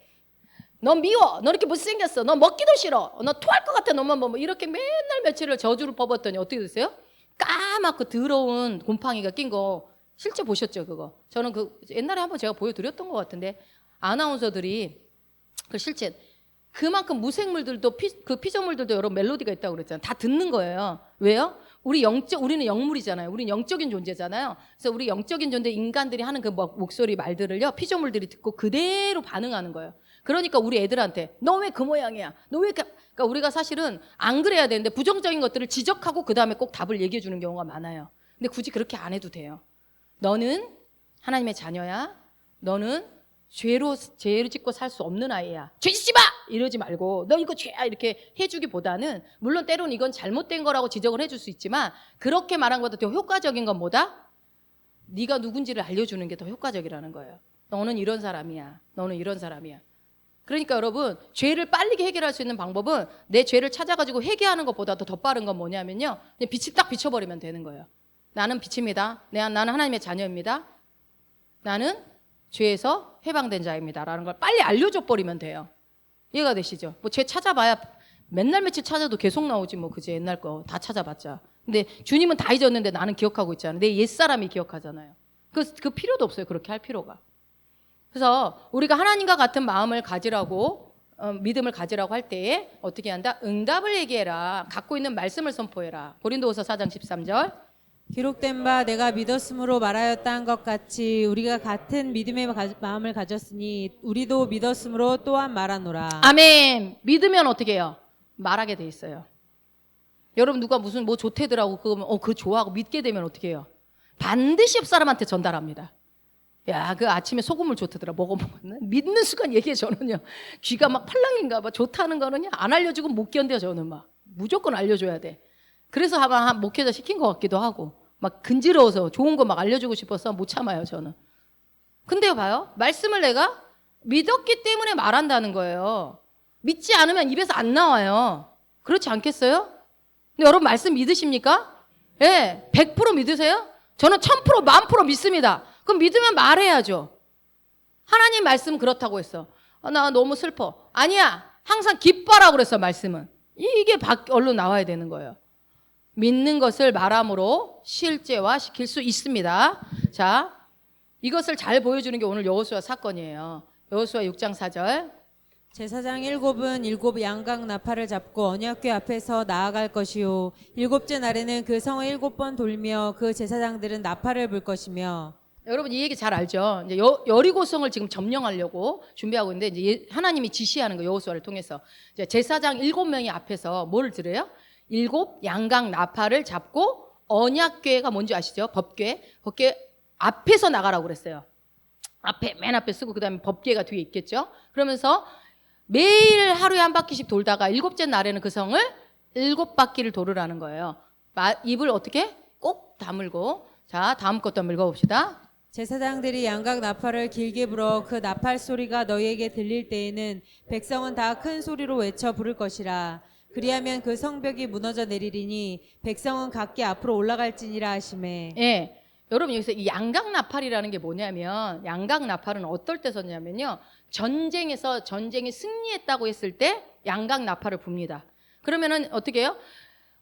너 미워, 너 이렇게 못생겼어, 너 먹기도 싫어, 너 토할 것 같아, 너만 뭐 이렇게 맨날 며칠을 저주를 퍼붓더니 어떻게 됐어요? 까맣고 더러운 곰팡이가 낀 거 실제 보셨죠? 그거 저는 그 옛날에 한번 제가 보여드렸던 것 같은데, 아나운서들이 그 실제 그만큼 무생물들도 그 피조물들도 여러 멜로디가 있다고 그랬잖아요. 다 듣는 거예요. 왜요? 우리는 영물이잖아요. 우리는 영적인 존재잖아요. 그래서 우리 영적인 존재 인간들이 하는 그 목소리 말들을요, 피조물들이 듣고 그대로 반응하는 거예요. 그러니까 우리 애들한테 너 왜 그 모양이야? 너 왜 그러니까 우리가 사실은 안 그래야 되는데 부정적인 것들을 지적하고 그 다음에 꼭 답을 얘기해 주는 경우가 많아요. 근데 굳이 그렇게 안 해도 돼요. 너는 하나님의 자녀야. 너는 죄를 짓고 살 수 없는 아이야. 죄 짓지 마! 이러지 말고 너 이거 죄야 이렇게 해주기보다는, 물론 때로는 이건 잘못된 거라고 지적을 해줄 수 있지만 그렇게 말한 것보다 더 효과적인 건 뭐다? 네가 누군지를 알려주는 게 더 효과적이라는 거예요. 너는 이런 사람이야. 너는 이런 사람이야. 그러니까 여러분, 죄를 빨리 해결할 수 있는 방법은 내 죄를 찾아가지고 회개하는 것보다 더 빠른 건 뭐냐면요, 그냥 빛이 딱 비춰버리면 되는 거예요. 나는 빛입니다. 나는 하나님의 자녀입니다. 나는 죄에서 해방된 자입니다. 라는 걸 빨리 알려줘 버리면 돼요. 이해가 되시죠? 뭐 죄 찾아봐야 맨날 며칠 찾아도 계속 나오지 뭐 그제 옛날 거 다 찾아봤자. 근데 주님은 다 잊었는데 나는 기억하고 있잖아요. 내 옛사람이 기억하잖아요. 그 필요도 없어요. 그렇게 할 필요가. 그래서 우리가 하나님과 같은 마음을 가지라고 믿음을 가지라고 할 때에 어떻게 한다? 응답을 얘기해라. 갖고 있는 말씀을 선포해라. 고린도후서 4장 13절. 기록된 바 내가 믿었으므로 말하였다 한 것 같이 우리가 같은 믿음의 마음을 가졌으니 우리도 믿었으므로 또한 말하노라. 아멘. 믿으면 어떻게 해요? 말하게 돼 있어요. 여러분 누가 무슨 뭐 좋대더라고 그러면 그거 좋아하고 믿게 되면 어떻게 해요? 반드시 옆 사람한테 전달합니다. 야, 그 아침에 소금을 좋대더라. 먹어보면 믿는 순간 얘기해. 저는요 귀가 막 팔랑인가 봐. 좋다는 거는요 안 알려주고 못 견뎌. 저는 막 무조건 알려줘야 돼. 그래서 한 목회자 시킨 것 같기도 하고 막 근지러워서 좋은 거 막 알려주고 싶어서 못 참아요 저는. 근데 봐요, 말씀을 내가 믿었기 때문에 말한다는 거예요. 믿지 않으면 입에서 안 나와요. 그렇지 않겠어요? 근데 여러분 말씀 믿으십니까? 예, 100% 믿으세요? 저는 1000% 10,000% 믿습니다. 그럼 믿으면 말해야죠. 하나님 말씀 그렇다고 했어. 나 너무 슬퍼. 아니야, 항상 기뻐라고 그랬어. 말씀은 이게 얼른 나와야 되는 거예요. 믿는 것을 말함으로 실제화시킬 수 있습니다. 자, 이것을 잘 보여주는 게 오늘 여호수아 사건이에요. 여호수아 6장 4절. 제사장 일곱은 일곱 양각 나팔을 잡고 언약궤 앞에서 나아갈 것이요 일곱째 날에는 그 성을 7번 돌며 그 제사장들은 나팔을 불 것이며. 여러분 이 얘기 잘 알죠? 이제 여리고성을 지금 점령하려고 준비하고 있는데 이제 하나님이 지시하는 거 여호수아를 통해서 이제 제사장 7명이 앞에서 뭐를 들어요? 7 양각 나팔을 잡고 언약궤가 뭔지 아시죠? 법궤 앞에서 나가라고 그랬어요. 맨 앞에 쓰고 그다음에 법궤가 뒤에 있겠죠? 그러면서 매일 하루에 한 바퀴씩 돌다가 7째 날에는 그 성을 7바퀴를 돌으라는 거예요. 입을 어떻게? 꼭 다물고. 자, 다음 것도 한번 읽어봅시다. 제사장들이 양각 나팔을 길게 불어 그 나팔 소리가 너희에게 들릴 때에는 백성은 다 큰 소리로 외쳐 부를 것이라. 그리하면 그 성벽이 무너져 내리리니 백성은 각기 앞으로 올라갈지니라 하시매. 예. 여러분 여기서 이 양각 나팔이라는 게 뭐냐면, 양각 나팔은 어떨 때 썼냐면요, 전쟁에서 전쟁이 승리했다고 했을 때 양각 나팔을 붑니다. 그러면은 어떻게 해요?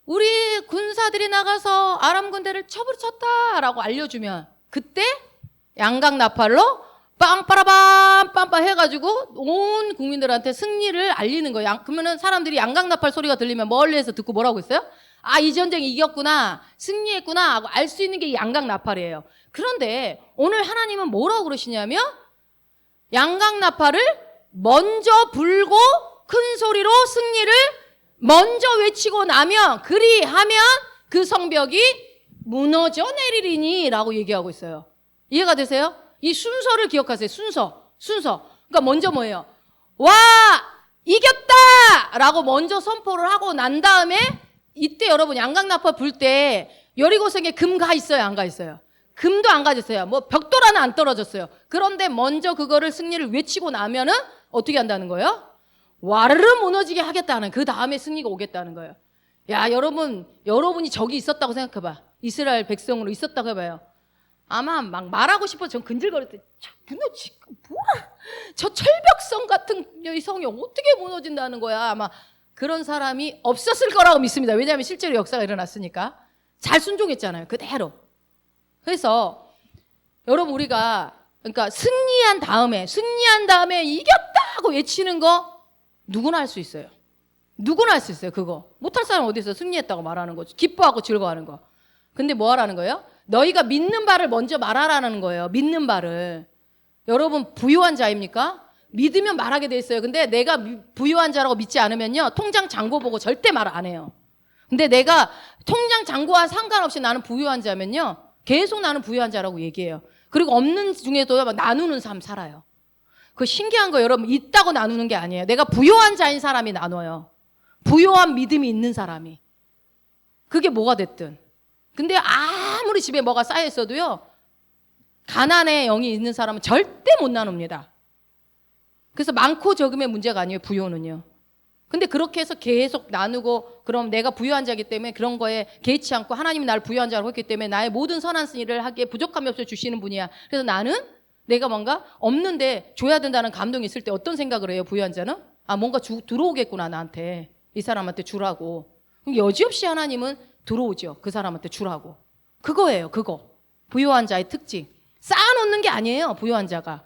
우리 군사들이 나가서 아람 군대를 쳐부쳤다라고 알려주면 그때 양각 나팔로 빵빠라밤 빰빰 해가지고 온 국민들한테 승리를 알리는 거예요. 그러면은 사람들이 양각 나팔 소리가 들리면 멀리에서 듣고 뭐라고 했어요? 아, 이 전쟁 이겼구나, 승리했구나 하고 알 수 있는 게 양각 나팔이에요. 그런데 오늘 하나님은 뭐라고 그러시냐면 양각 나팔을 먼저 불고 큰 소리로 승리를 먼저 외치고 나면, 그리하면 그 성벽이 무너져 내리리니 라고 얘기하고 있어요. 이해가 되세요? 이 순서를 기억하세요. 순서. 그러니까 먼저 뭐예요? 와, 이겼다 라고 먼저 선포를 하고 난 다음에, 이때 여러분 양각 나팔 불 때 여리고성에 금 가 있어요, 안 가 있어요? 금도 안 가졌어요. 뭐 벽돌 하나 안 떨어졌어요. 그런데 먼저 그거를 승리를 외치고 나면은 어떻게 한다는 거예요? 와르르 무너지게 하겠다는, 그 다음에 승리가 오겠다는 거예요. 야, 여러분이 저기 있었다고 생각해봐. 이스라엘 백성으로 있었다고 해봐요. 아마 막 말하고 싶어. 전 근질거릴 때 무너지 뭐라, 저 철벽성 같은 이 성이 어떻게 무너진다는 거야. 아마 그런 사람이 없었을 거라고 믿습니다. 왜냐하면 실제로 역사가 일어났으니까. 잘 순종했잖아요, 그대로. 그래서 여러분 우리가 그러니까 승리한 다음에 이겼다고 외치는 거 누구나 할 수 있어요. 누구나 할 수 있어요. 그거 못할 사람 어디 있어요? 승리했다고 말하는 거죠. 기뻐하고 즐거워하는 거. 근데 뭐 하라는 거예요? 너희가 믿는 바를 먼저 말하라는 거예요. 믿는 바를. 여러분 부유한 자입니까? 믿으면 말하게 돼 있어요. 근데 내가 부유한 자라고 믿지 않으면요, 통장 잔고 보고 절대 말 안 해요. 근데 내가 통장 잔고와 상관없이 나는 부유한 자면요, 계속 나는 부유한 자라고 얘기해요. 그리고 없는 중에도 막 나누는 삶 살아요. 그 신기한 거 여러분, 있다고 나누는 게 아니에요. 내가 부유한 자인 사람이 나눠요. 부유한 믿음이 있는 사람이. 그게 뭐가 됐든. 근데 아무리 집에 뭐가 쌓여 있어도요, 가난의 영이 있는 사람은 절대 못 나눕니다. 그래서 많고 적음의 문제가 아니에요, 부유는요. 근데 그렇게 해서 계속 나누고 그럼 내가 부유한 자이기 때문에 그런 거에 개의치 않고 하나님이 나를 부유한 자라고 했기 때문에 나의 모든 선한 일을 하기에 부족함이 없어 주시는 분이야. 그래서 나는 내가 뭔가 없는데 줘야 된다는 감동이 있을 때 어떤 생각을 해요? 부유한 자는? 아, 뭔가 들어오겠구나, 나한테. 이 사람한테 주라고. 그럼 여지없이 하나님은 들어오죠. 그 사람한테 주라고. 그거예요, 그거. 부유한 자의 특징. 쌓아놓는 게 아니에요, 부유한 자가.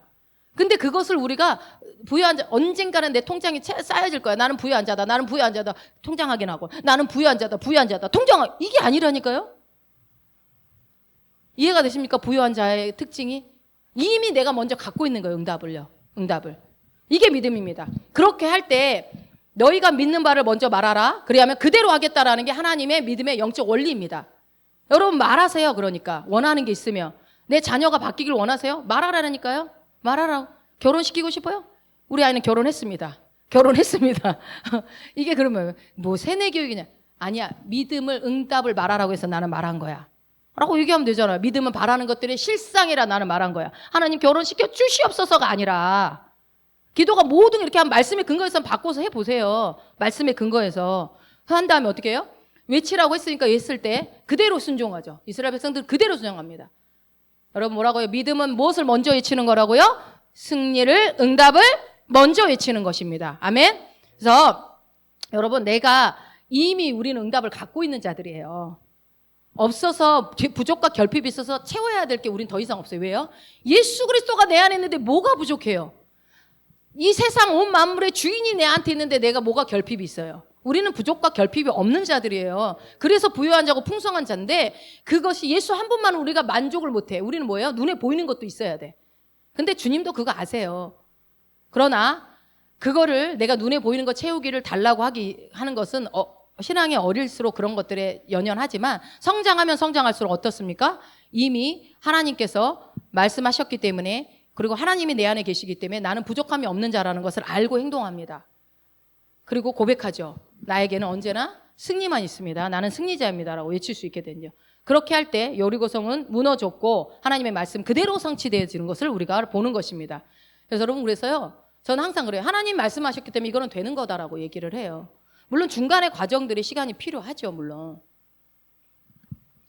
근데 그것을 우리가 부유한 자, 언젠가는 내 통장이 쌓여질 거야. 나는 부유한 자다. 나는 부유한 자다. 통장 확인하고. 나는 부유한 자다. 부유한 자다. 통장, 이게 아니라니까요? 이해가 되십니까? 부유한 자의 특징이? 이미 내가 먼저 갖고 있는 거예요, 응답을요. 응답을. 이게 믿음입니다. 그렇게 할 때 너희가 믿는 바를 먼저 말하라. 그래야면 그대로 하겠다라는 게 하나님의 믿음의 영적 원리입니다. 여러분 말하세요. 그러니까 원하는 게 있으면. 내 자녀가 바뀌길 원하세요? 말하라니까요. 말하라고. 결혼시키고 싶어요? 우리 아이는 결혼했습니다. 결혼했습니다. 이게 그러면 뭐 세뇌 교육이냐? 아니야. 믿음을 응답을 말하라고 해서 나는 말한 거야. 라고 얘기하면 되잖아요. 믿음은 바라는 것들의 실상이라 나는 말한 거야. 하나님 결혼시켜 주시옵소서가 아니라 기도가 모든 이렇게 한 말씀에 근거해서 바꿔서 해보세요. 말씀에 근거해서 한 다음에 어떻게 해요? 외치라고 했으니까 했을 때 그대로 순종하죠. 이스라엘 백성들 그대로 순종합니다. 여러분 뭐라고요? 믿음은 무엇을 먼저 외치는 거라고요? 승리를, 응답을 먼저 외치는 것입니다. 아멘. 그래서 여러분 내가 이미 우리는 응답을 갖고 있는 자들이에요. 없어서 부족과 결핍이 있어서 채워야 될 게 우린 더 이상 없어요. 왜요? 예수 그리스도가 내 안에 있는데 뭐가 부족해요? 이 세상 온 만물의 주인이 내한테 있는데 내가 뭐가 결핍이 있어요? 우리는 부족과 결핍이 없는 자들이에요. 그래서 부유한 자고 풍성한 자인데 그것이 예수 한 분만 우리가 만족을 못해. 우리는 뭐예요? 눈에 보이는 것도 있어야 돼. 근데 주님도 그거 아세요. 그러나 그거를 내가 눈에 보이는 거 채우기를 달라고 하는 것은 신앙이 어릴수록 그런 것들에 연연하지만 성장하면 성장할수록 어떻습니까? 이미 하나님께서 말씀하셨기 때문에 그리고 하나님이 내 안에 계시기 때문에 나는 부족함이 없는 자라는 것을 알고 행동합니다. 그리고 고백하죠. 나에게는 언제나 승리만 있습니다. 나는 승리자입니다라고 외칠 수 있게 되죠. 그렇게 할 때 여리고성은 무너졌고 하나님의 말씀 그대로 성취되어지는 것을 우리가 보는 것입니다. 그래서 여러분 그래서요. 저는 항상 그래요. 하나님 말씀하셨기 때문에 이거는 되는 거다라고 얘기를 해요. 물론 중간에 과정들이 시간이 필요하죠. 물론.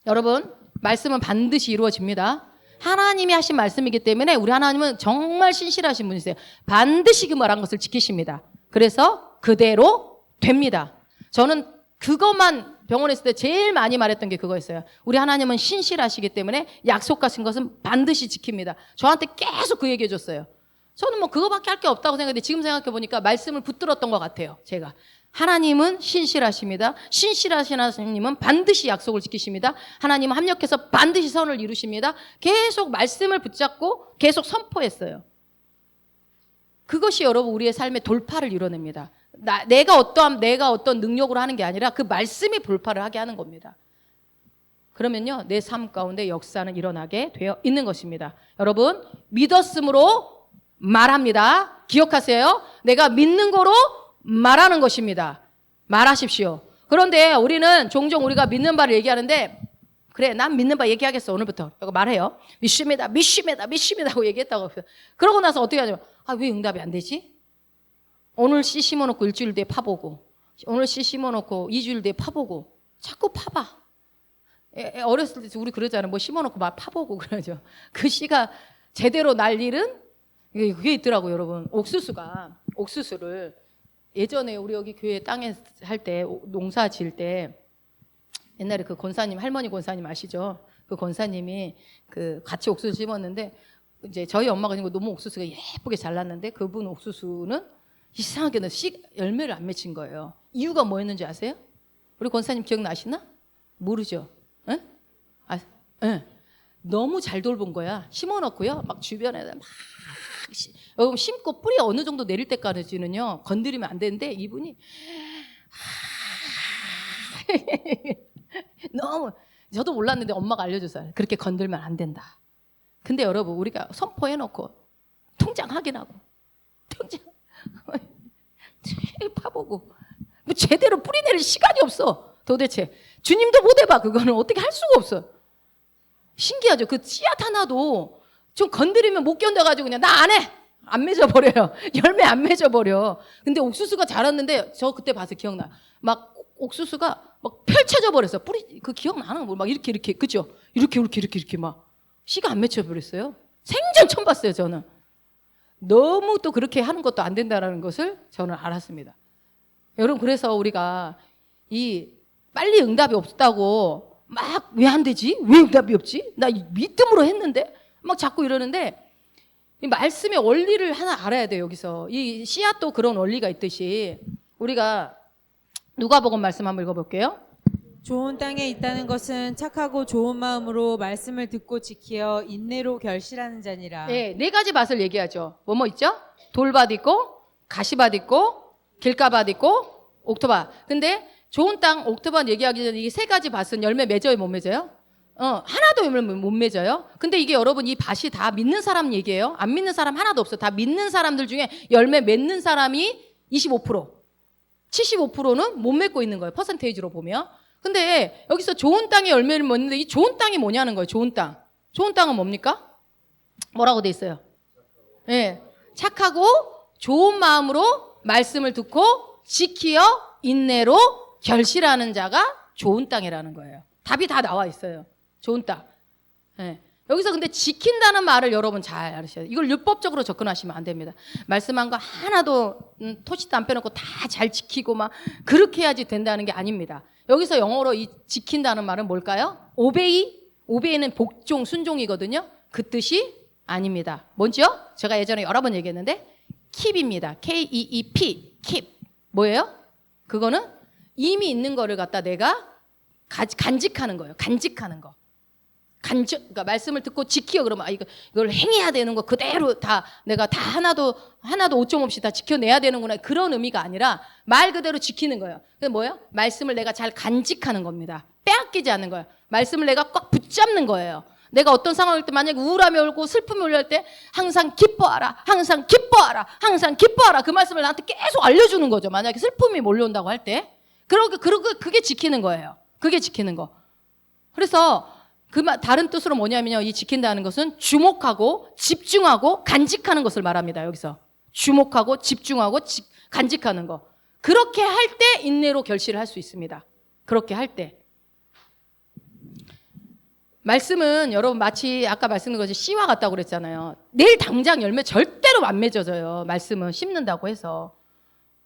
여러분 말씀은 반드시 이루어집니다. 하나님이 하신 말씀이기 때문에 우리 하나님은 정말 신실하신 분이세요. 반드시 그 말한 것을 지키십니다. 그래서 그대로 됩니다. 저는 그것만 병원에 있을 때 제일 많이 말했던 게 그거였어요. 우리 하나님은 신실하시기 때문에 약속하신 것은 반드시 지킵니다. 저한테 계속 그 얘기해 줬어요. 저는 뭐 그거밖에 할 게 없다고 생각했는데 지금 생각해 보니까 말씀을 붙들었던 것 같아요. 제가. 하나님은 신실하십니다. 신실하신 하나님은 반드시 약속을 지키십니다. 하나님은 합력해서 반드시 선을 이루십니다. 계속 말씀을 붙잡고 계속 선포했어요. 그것이 여러분 우리의 삶의 돌파를 이뤄냅니다. 내가 어떤 능력으로 하는 게 아니라 그 말씀이 돌파를 하게 하는 겁니다. 그러면요 내 삶 가운데 역사는 일어나게 되어 있는 것입니다. 여러분 믿었으므로 말합니다. 기억하세요. 내가 믿는 거로 말하는 것입니다. 말하십시오. 그런데 우리는 종종 우리가 믿는 바를 얘기하는데 그래 난 믿는 바 얘기하겠어 오늘부터 이거 말해요. 믿습니다 하고 얘기했다고. 그러고 나서 어떻게 하냐면 왜 응답이 안 되지? 오늘 씨 심어놓고 일주일 뒤에 파보고 오늘 씨 심어놓고 2주일 뒤에 파보고 자꾸 파봐. 어렸을 때 우리 그러잖아요. 뭐 심어놓고 막 파보고 그러죠. 그 씨가 제대로 날 일은 그게 있더라고요. 여러분 옥수수를 예전에 우리 여기 교회 땅에 할 때 농사 지을 때 옛날에 그 권사님 할머니 권사님 아시죠? 그 권사님이 그 같이 옥수수 심었는데 이제 저희 엄마가 지금 너무 옥수수가 예쁘게 잘 났는데 그분 옥수수는 이상하게는 열매를 안 맺힌 거예요. 이유가 뭐였는지 아세요? 우리 권사님 기억나시나? 모르죠? 에? 너무 잘 돌본 거야. 심어놓고요. 막 주변에다 막 여러분 심고 뿌리 어느 정도 내릴 때까지는요 건드리면 안 되는데 이분이 너무 저도 몰랐는데 엄마가 알려줬어요. 그렇게 건들면 안 된다. 근데 여러분 우리가 선포해놓고 통장 확인하고 통장 파보고 뭐 제대로 뿌리 내릴 시간이 없어. 도대체 주님도 못 해봐. 그거는 어떻게 할 수가 없어. 신기하죠. 그 씨앗 하나도 좀 건드리면 못 견뎌가지고 그냥 나 안 해. 안 맺어버려요. 열매 안 맺어버려. 근데 옥수수가 자랐는데 저 그때 봐서 기억나. 막 옥수수가 막 펼쳐져 버렸어. 뿌리 그 기억나는 거 막 이렇게 그죠? 이렇게 막 씨가 안 맺혀버렸어요. 생전 처음 봤어요 저는. 너무 또 그렇게 하는 것도 안 된다라는 것을 저는 알았습니다. 여러분 그래서 우리가 이 빨리 응답이 없다고 막 왜 안 되지? 왜 응답이 없지? 나 믿음으로 했는데 막 자꾸 이러는데 이 말씀의 원리를 하나 알아야 돼요. 여기서 이 씨앗도 그런 원리가 있듯이 우리가 누가복음 말씀 한번 읽어볼게요. 좋은 땅에 있다는 것은 착하고 좋은 마음으로 말씀을 듣고 지키어 인내로 결실하는 자니라. 네, 네 가지 맛을 얘기하죠. 뭐 있죠? 돌밭 있고 가시밭 있고 길가밭 있고 옥토밭. 근데 좋은 땅 옥토밭 얘기하기 전에 이 세 가지 밭은 열매 맺어요, 못 맺어요? 하나도 열매 못 맺어요. 근데 이게 여러분 이 밭이 다 믿는 사람 얘기예요. 안 믿는 사람 하나도 없어. 다 믿는 사람들 중에 열매 맺는 사람이 25%, 75%는 못 맺고 있는 거예요. 퍼센테이지로 보면. 근데 여기서 좋은 땅에 열매를 맺는데 이 좋은 땅이 뭐냐는 거예요. 좋은 땅. 좋은 땅은 뭡니까? 뭐라고 돼 있어요? 네, 착하고 좋은 마음으로 말씀을 듣고 지키어 인내로 결실하는 자가 좋은 땅이라는 거예요. 답이 다 나와 있어요. 좋은 땅. 네. 여기서 근데 지킨다는 말을 여러분 잘 알으셔야 돼요. 이걸 율법적으로 접근하시면 안 됩니다. 말씀한 거 하나도 토시도 안 빼놓고 다 잘 지키고 막 그렇게 해야지 된다는 게 아닙니다. 여기서 영어로 이 지킨다는 말은 뭘까요? 오베이? 오베이는 복종, 순종이거든요. 그 뜻이 아닙니다. 뭔지요? 제가 예전에 여러 번 얘기했는데 keep입니다. K-E-E-P, keep. 뭐예요? 그거는 이미 있는 거를 갖다 내가 간직하는 거예요. 간직하는 거. 그러니까 말씀을 듣고 지키어 그러면 이걸 행해야 되는 거 그대로 다 내가 다 하나도 오점 없이 다 지켜내야 되는구나 그런 의미가 아니라 말 그대로 지키는 거예요. 그게 뭐예요? 말씀을 내가 잘 간직하는 겁니다. 빼앗기지 않는 거예요. 말씀을 내가 꽉 붙잡는 거예요. 내가 어떤 상황일 때 만약에 우울함이 올고 슬픔이 올릴 때 항상 기뻐하라, 항상 기뻐하라, 항상 기뻐하라 그 말씀을 나한테 계속 알려주는 거죠. 만약에 슬픔이 몰려온다고 할 때 그게 지키는 거예요. 그게 지키는 거. 그래서 다른 뜻으로 뭐냐면요. 이 지킨다는 것은 주목하고 집중하고 간직하는 것을 말합니다. 여기서. 주목하고 집중하고 간직하는 거. 그렇게 할 때 인내로 결실을 할 수 있습니다. 그렇게 할 때. 말씀은 여러분 마치 아까 말씀드린 것이 씨와 같다고 그랬잖아요. 내일 당장 열매 절대로 안 맺어져요. 말씀은 심는다고 해서.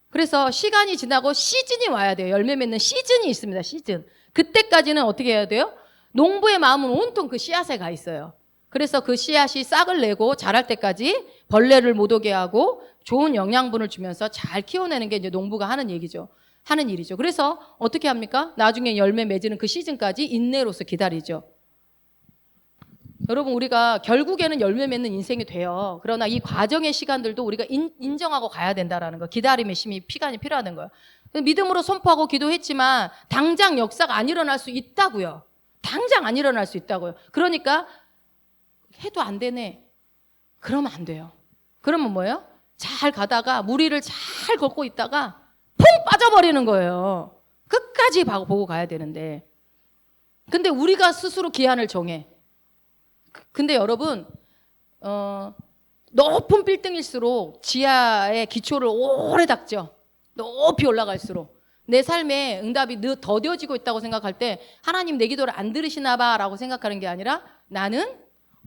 그래서 시간이 지나고 시즌이 와야 돼요. 열매 맺는 시즌이 있습니다. 시즌. 그때까지는 어떻게 해야 돼요? 농부의 마음은 온통 그 씨앗에 가 있어요. 그래서 그 씨앗이 싹을 내고 자랄 때까지 벌레를 못 오게 하고 좋은 영양분을 주면서 잘 키워내는 게 이제 농부가 하는 얘기죠. 하는 일이죠. 그래서 어떻게 합니까? 나중에 열매 맺는 그 시즌까지 인내로서 기다리죠. 여러분 우리가 결국에는 열매 맺는 인생이 돼요. 그러나 이 과정의 시간들도 우리가 인정하고 가야 된다라는 거. 기다림의 시간이 필요하다는 거예요. 믿음으로 선포하고 기도했지만 당장 역사가 안 일어날 수 있다고요. 당장 안 일어날 수 있다고요. 그러니까 해도 안 되네. 그러면 안 돼요. 그러면 뭐예요? 잘 가다가 무리를 잘 걷고 있다가 퐁 빠져버리는 거예요. 끝까지 보고 가야 되는데. 근데 우리가 스스로 기한을 정해. 근데 여러분 높은 빌딩일수록 지하의 기초를 오래 닦죠. 높이 올라갈수록. 내 삶에 응답이 더뎌지고 있다고 생각할 때 하나님 내 기도를 안 들으시나 봐라고 생각하는 게 아니라 나는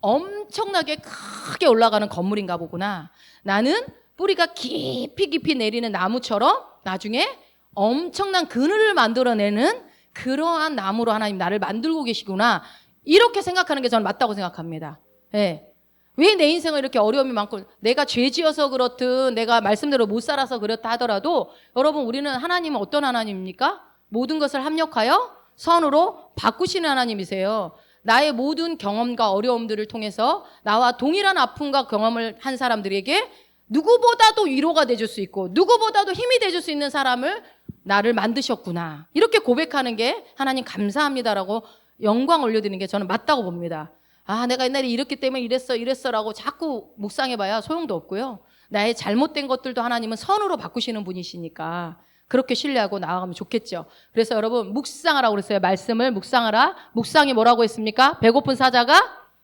엄청나게 크게 올라가는 건물인가 보구나. 나는 뿌리가 깊이 내리는 나무처럼 나중에 엄청난 그늘을 만들어내는 그러한 나무로 하나님 나를 만들고 계시구나. 이렇게 생각하는 게 저는 맞다고 생각합니다. 네. 왜 내 인생은 이렇게 어려움이 많고 내가 죄 지어서 그렇든 내가 말씀대로 못 살아서 그렇다 하더라도 여러분 우리는 하나님은 어떤 하나님입니까? 모든 것을 합력하여 선으로 바꾸시는 하나님이세요. 나의 모든 경험과 어려움들을 통해서 나와 동일한 아픔과 경험을 한 사람들에게 누구보다도 위로가 돼줄 수 있고 누구보다도 힘이 돼줄 수 있는 사람을 나를 만드셨구나. 이렇게 고백하는 게 하나님 감사합니다라고 영광 올려드리는 게 저는 맞다고 봅니다. 아, 내가 옛날에 이랬기 때문에 이랬어라고 자꾸 묵상해봐야 소용도 없고요. 나의 잘못된 것들도 하나님은 선으로 바꾸시는 분이시니까 그렇게 신뢰하고 나아가면 좋겠죠. 그래서 여러분 묵상하라고 그랬어요. 말씀을 묵상하라. 묵상이 뭐라고 했습니까? 배고픈 사자가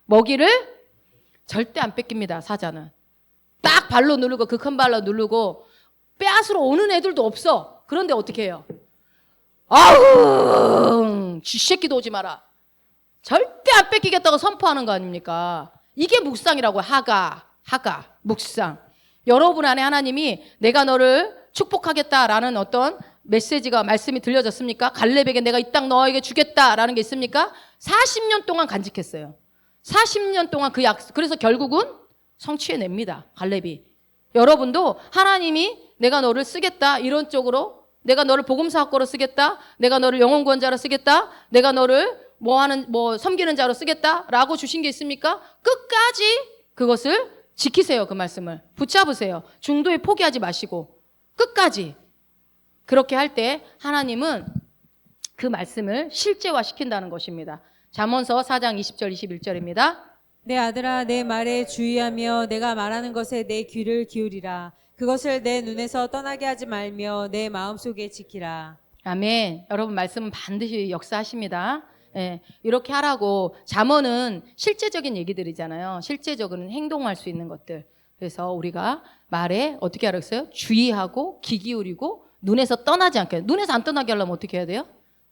먹이를 절대 안 뺏깁니다. 사자는. 딱 발로 누르고 그 큰 발로 누르고 빼앗으러 오는 애들도 없어. 그런데 어떻게 해요? 아우 쥐새끼도 오지 마라. 절대 안 뺏기겠다고 선포하는 거 아닙니까? 이게 묵상이라고. 하가 묵상. 여러분 안에 하나님이 내가 너를 축복하겠다라는 어떤 메시지가 말씀이 들려졌습니까? 갈렙에게 내가 이 땅 너에게 주겠다라는 게 있습니까? 40년 동안 간직했어요. 40년 동안 그 약속. 그래서 결국은 성취해냅니다. 갈렙이. 여러분도 하나님이 내가 너를 쓰겠다 이런 쪽으로, 내가 너를 복음사학과로 쓰겠다, 내가 너를 영혼구원자로 쓰겠다, 내가 너를 섬기는 자로 쓰겠다라고 주신 게 있습니까? 끝까지 그것을 지키세요. 그 말씀을 붙잡으세요. 중도에 포기하지 마시고 끝까지. 그렇게 할 때 하나님은 그 말씀을 실제화시킨다는 것입니다. 잠언서 4장 20절 21절입니다. 내 아들아 내 말에 주의하며 내가 말하는 것에 내 귀를 기울이라. 그것을 내 눈에서 떠나게 하지 말며 내 마음속에 지키라. 아멘. 여러분 말씀은 반드시 역사하십니다. 예, 이렇게 하라고. 잠언은 실제적인 얘기들이잖아요. 실제적으로 행동할 수 있는 것들. 그래서 우리가 말에 어떻게 하라고했어요? 주의하고 귀 기울이고 눈에서 떠나지 않게. 눈에서 안 떠나게 하려면 어떻게 해야 돼요?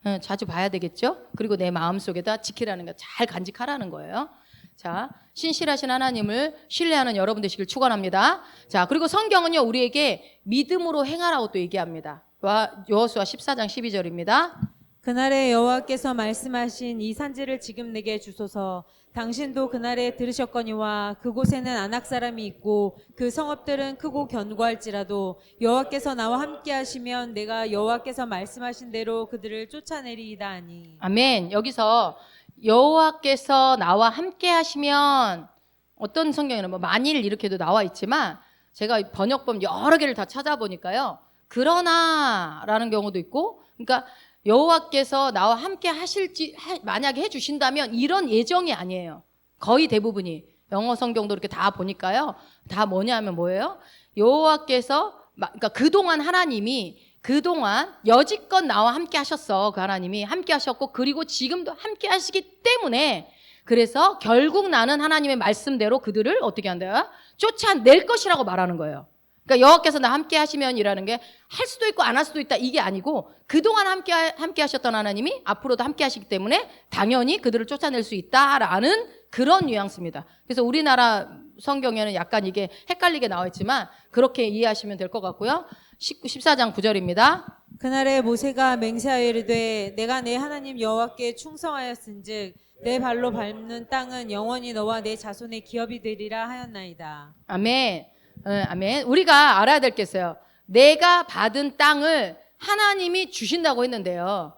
예, 자주 봐야 되겠죠? 그리고 내 마음속에다 지키라는 거, 잘 간직하라는 거예요. 자, 신실하신 하나님을 신뢰하는 여러분 되시길 축원합니다. 자, 그리고 성경은요 우리에게 믿음으로 행하라고 또 얘기합니다. 여호수아 14장 12절입니다. 그날에 여호와께서 말씀하신 이 산지를 지금 내게 주소서. 당신도 그날에 들으셨거니와 그곳에는 아낙 사람이 있고 그 성읍들은 크고 견고할지라도 여호와께서 나와 함께 하시면 내가 여호와께서 말씀하신 대로 그들을 쫓아내리이다 하니. 아멘. 여기서 여호와께서 나와 함께 하시면, 어떤 성경에는 뭐 만일 이렇게도 나와 있지만 제가 번역본 여러 개를 다 찾아보니까요, 그러나라는 경우도 있고, 그러니까 여호와께서 나와 함께 하실지 만약에 해주신다면 이런 예정이 아니에요. 거의 대부분이 영어 성경도 이렇게 다 보니까요, 다 뭐냐면 뭐예요? 여호와께서, 그러니까 그동안 하나님이 그동안 여지껏 나와 함께 하셨어. 그 하나님이 함께 하셨고, 그리고 지금도 함께 하시기 때문에, 그래서 결국 나는 하나님의 말씀대로 그들을 어떻게 한다? 쫓아낼 것이라고 말하는 거예요. 그러니까 여호와께서 나 함께 하시면이라는 게 할 수도 있고 안 할 수도 있다 이게 아니고, 그동안 함께 하셨던 하나님이 앞으로도 함께 하시기 때문에 당연히 그들을 쫓아낼 수 있다라는 그런 뉘앙스입니다. 그래서 우리나라 성경에는 약간 이게 헷갈리게 나와 있지만 그렇게 이해하시면 될 것 같고요. 14장 9절입니다. 그날에 모세가 맹세하여 이르되 내가 내 하나님 여호와께 충성하였은즉 내 발로 밟는 땅은 영원히 너와 내 자손의 기업이 되리라 하였나이다. 아멘. 아멘. 우리가 알아야 될 게 있어요. 내가 받은 땅을 하나님이 주신다고 했는데요.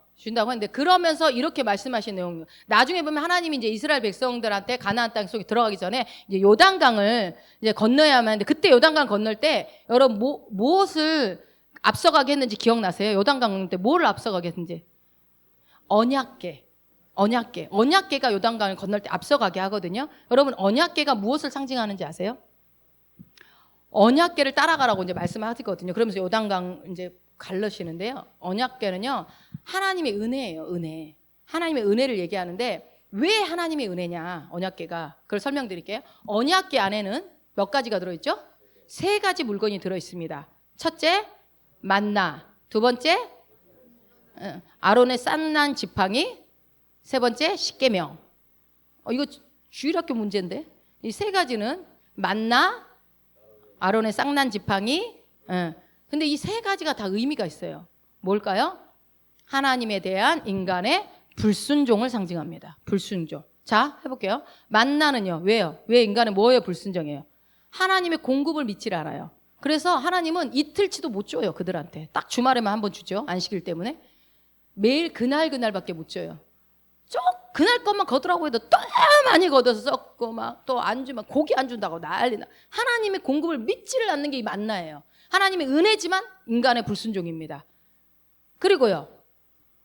그러면서 이렇게 말씀하신 내용. 나중에 보면 하나님이 이제 이스라엘 백성들한테 가나안 땅 속에 들어가기 전에 이제 요단강을 이제 건너야만 하는데, 그때 요단강 건널 때 여러분 무엇을 앞서가게 했는지 기억나세요? 요단강 건널 때 뭐를 앞서가게 했는지? 언약궤가 요단강을 건널 때 앞서가게 하거든요. 여러분 언약궤가 무엇을 상징하는지 아세요? 언약궤를 따라가라고 이제 말씀하시거든요. 그러면서 요단강 이제 갈르시는데요. 언약궤는요, 하나님의 은혜예요, 은혜. 하나님의 은혜를 얘기하는데, 왜 하나님의 은혜냐, 언약궤가. 그걸 설명드릴게요. 언약궤 안에는 몇 가지가 들어있죠? 3가지 물건이 들어있습니다. 첫째, 만나. 두 번째, 아론의 싼난 지팡이. 세 번째, 십계명. 이거 주일학교 문제인데. 이 3가지는 만나, 아론의 쌍난 지팡이. 근데 이 3가지가 다 의미가 있어요. 뭘까요? 하나님에 대한 인간의 불순종을 상징합니다. 불순종. 자, 해볼게요. 만나는요, 왜요? 왜 인간은 뭐예요? 불순종이에요. 하나님의 공급을 믿질 않아요. 그래서 하나님은 이틀치도 못 줘요, 그들한테. 딱 주말에만 한 번 주죠, 안식일 때문에. 매일 그날밖에 못 줘요. 그날 것만 거두라고 해도 또 많이 걷어서 썩고 막 또 안 주면 고기 안 준다고 난리나. 하나님의 공급을 믿지를 않는 게 이 만나예요. 하나님의 은혜지만 인간의 불순종입니다. 그리고요,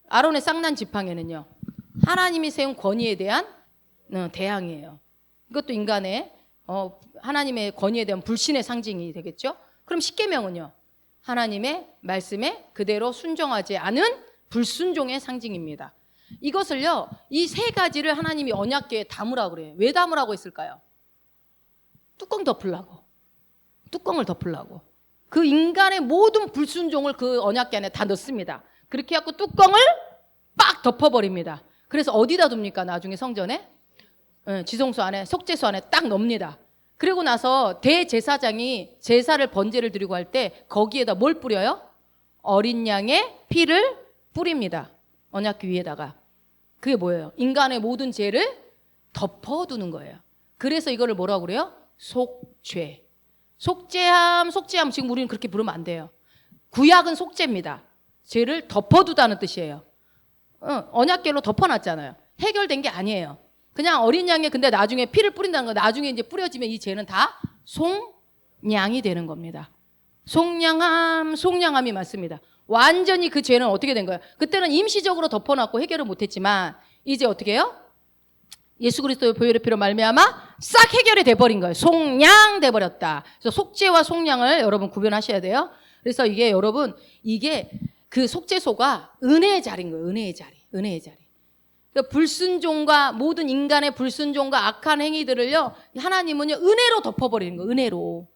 아론의 쌍난 지팡이는요, 하나님이 세운 권위에 대한 대항이에요. 이것도 인간의 하나님의 권위에 대한 불신의 상징이 되겠죠. 그럼 십계명은요, 하나님의 말씀에 그대로 순종하지 않은 불순종의 상징입니다. 이것을요, 이 3가지를 하나님이 언약궤에 담으라고 그래요. 왜 담으라고 했을까요? 뚜껑 덮으려고. 뚜껑을 덮으려고. 그 인간의 모든 불순종을 그 언약궤 안에 다 넣습니다. 그렇게 해갖고 뚜껑을 빡 덮어버립니다. 그래서 어디다 둡니까? 나중에 성전에? 지성소 안에, 속죄소 안에 딱 넣습니다. 그리고 나서 대제사장이 제사를 번제를 드리고 할 때 거기에다 뭘 뿌려요? 어린 양의 피를 뿌립니다. 언약궤 위에다가. 그게 뭐예요? 인간의 모든 죄를 덮어두는 거예요. 그래서 이거를 뭐라고 그래요? 속죄. 속죄함 지금 우리는 그렇게 부르면 안 돼요. 구약은 속죄입니다. 죄를 덮어두다는 뜻이에요. 언약궤로 덮어놨잖아요. 해결된 게 아니에요. 그냥 어린 양에 근데 나중에 피를 뿌린다는 거, 나중에 이제 뿌려지면 이 죄는 다 속량이 되는 겁니다. 속량함이 맞습니다. 완전히 그 죄는 어떻게 된 거예요? 그때는 임시적으로 덮어놨고 해결을 못했지만 이제 어떻게 해요? 예수 그리스도의 보혈의 피로 말미암아 싹 해결이 돼버린 거예요. 속량돼 버렸다. 그래서 속죄와 속량을 여러분 구별하셔야 돼요. 그래서 이게 여러분 이게 그 속죄소가 은혜의 자리인 거예요. 은혜의 자리. 그러니까 불순종과 모든 인간의 불순종과 악한 행위들을요, 하나님은요 은혜로 덮어버리는 거예요. 은혜로.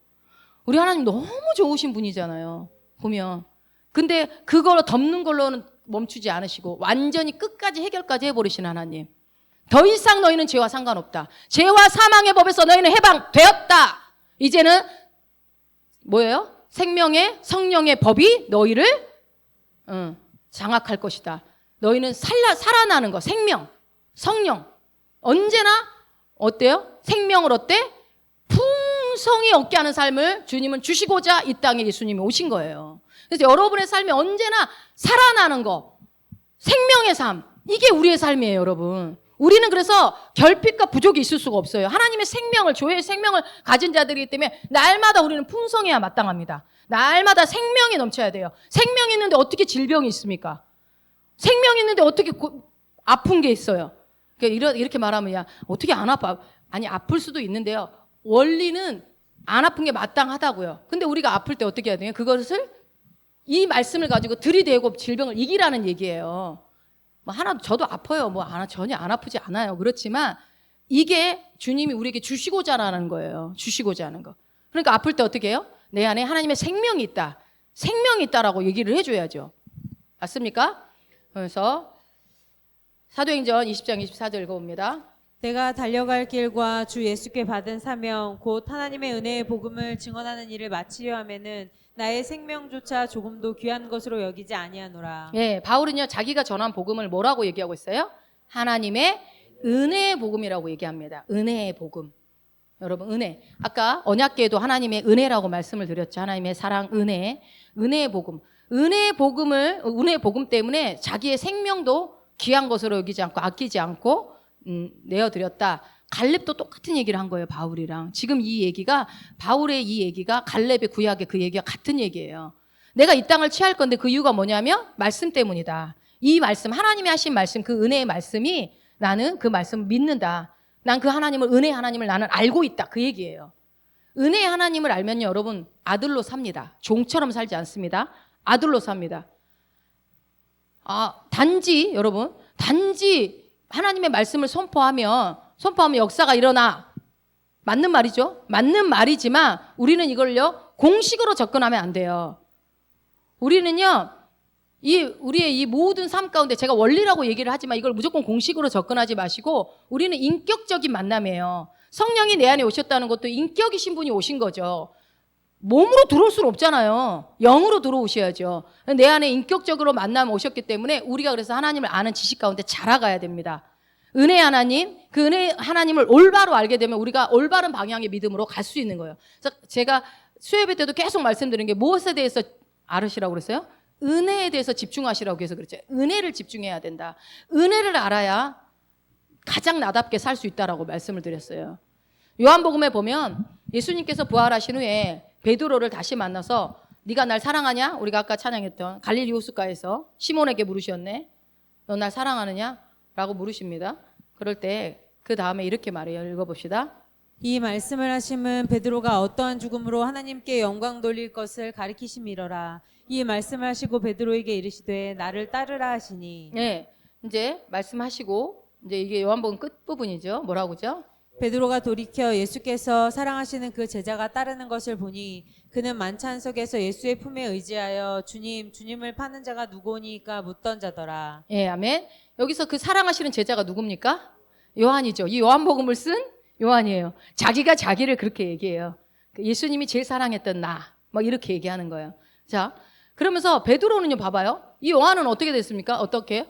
우리 하나님 너무 좋으신 분이잖아요. 보면. 근데 그걸 덮는 걸로는 멈추지 않으시고 완전히 끝까지 해결까지 해버리신 하나님. 더 이상 너희는 죄와 상관없다. 죄와 사망의 법에서 너희는 해방되었다. 이제는 뭐예요? 생명의 성령의 법이 너희를 장악할 것이다. 너희는 살아나는 거, 생명, 성령. 언제나 어때요? 생명을 어때? 풍성히 얻게 하는 삶을 주님은 주시고자 이 땅에 예수님이 오신 거예요. 그래서 여러분의 삶이 언제나 살아나는 거, 생명의 삶, 이게 우리의 삶이에요, 여러분. 우리는 그래서 결핍과 부족이 있을 수가 없어요. 하나님의 생명을, 조의 생명을 가진 자들이기 때문에 날마다 우리는 풍성해야 마땅합니다. 날마다 생명이 넘쳐야 돼요. 생명이 있는데 어떻게 질병이 있습니까? 생명이 있는데 어떻게 아픈 게 있어요? 그러니까 이렇게 말하면 야 어떻게 안 아파? 아니 아플 수도 있는데요. 원리는 안 아픈 게 마땅하다고요. 근데 우리가 아플 때 어떻게 해야 돼요? 그것을 이 말씀을 가지고 들이대고 질병을 이기라는 얘기예요. 뭐 저도 아파요. 전혀 안 아프지 않아요. 그렇지만 이게 주님이 우리에게 주시고자 하는 거예요. 주시고자 하는 거. 그러니까 아플 때 어떻게 해요? 내 안에 하나님의 생명이 있다. 생명이 있다라고 얘기를 해줘야죠. 맞습니까? 그래서 사도행전 20장 24절 읽어봅니다. 내가 달려갈 길과 주 예수께 받은 사명 곧 하나님의 은혜의 복음을 증언하는 일을 마치려 하면은 나의 생명조차 조금도 귀한 것으로 여기지 아니하노라. 예, 바울은요 자기가 전한 복음을 뭐라고 얘기하고 있어요? 하나님의 은혜의 복음이라고 얘기합니다. 은혜의 복음. 여러분 은혜. 아까 언약궤에도 하나님의 은혜라고 말씀을 드렸죠. 하나님의 사랑, 은혜의 복음. 은혜의 복음 때문에 자기의 생명도 귀한 것으로 여기지 않고 아끼지 않고 내어드렸다. 갈렙도 똑같은 얘기를 한 거예요. 바울이랑. 지금 이 얘기가 바울의 이 얘기가 갈렙의 구약의 그 얘기가 같은 얘기예요. 내가 이 땅을 취할 건데 그 이유가 뭐냐면 말씀 때문이다. 이 말씀 하나님이 하신 말씀 그 은혜의 말씀이 나는 그 말씀을 믿는다. 난 그 하나님을 은혜의 하나님을 나는 알고 있다. 그 얘기예요. 은혜의 하나님을 알면요 여러분 아들로 삽니다. 종처럼 살지 않습니다. 아들로 삽니다. 단지 하나님의 말씀을 선포하면 역사가 일어나. 맞는 말이죠. 맞는 말이지만 우리는 이걸요 공식으로 접근하면 안 돼요. 우리는요 우리의 이 모든 삶 가운데 제가 원리라고 얘기를 하지만 이걸 무조건 공식으로 접근하지 마시고 우리는 인격적인 만남이에요. 성령이 내 안에 오셨다는 것도 인격이신 분이 오신 거죠. 몸으로 들어올 수는 없잖아요. 영으로 들어오셔야죠. 내 안에 인격적으로 만나면 오셨기 때문에 우리가 그래서 하나님을 아는 지식 가운데 자라가야 됩니다. 은혜 하나님, 그 은혜 하나님을 올바로 알게 되면 우리가 올바른 방향의 믿음으로 갈 수 있는 거예요. 그래서 제가 수요예배 때도 계속 말씀드린 게 무엇에 대해서 알으시라고 그랬어요? 은혜에 대해서 집중하시라고 해서 그랬죠. 은혜를 집중해야 된다. 은혜를 알아야 가장 나답게 살 수 있다라고 말씀을 드렸어요. 요한복음에 보면 예수님께서 부활하신 후에 베드로를 다시 만나서 네가 날 사랑하냐? 우리가 아까 찬양했던 갈릴리 호숫가에서 시몬에게 물으셨네. 너 날 사랑하느냐? 라고 물으십니다. 그럴 때 그 다음에 이렇게 말해요. 읽어봅시다. 이 말씀을 하심은 베드로가 어떠한 죽음으로 하나님께 영광 돌릴 것을 가리키심이러라. 이 말씀을 하시고 베드로에게 이르시되 나를 따르라 하시니. 네, 이제 말씀하시고 이제 이게 요한복음 끝 부분이죠. 뭐라고죠? 베드로가 돌이켜 예수께서 사랑하시는 그 제자가 따르는 것을 보니 그는 만찬 속에서 예수의 품에 의지하여 주님을 파는 자가 누구오니까 묻던 자더라. 예, 아멘. 여기서 그 사랑하시는 제자가 누굽니까? 요한이죠. 이 요한복음을 쓴 요한이에요. 자기가 자기를 그렇게 얘기해요. 예수님이 제일 사랑했던 나, 막 이렇게 얘기하는 거예요. 자, 그러면서 베드로는요, 봐봐요. 이 요한은 어떻게 됐습니까? 어떻게?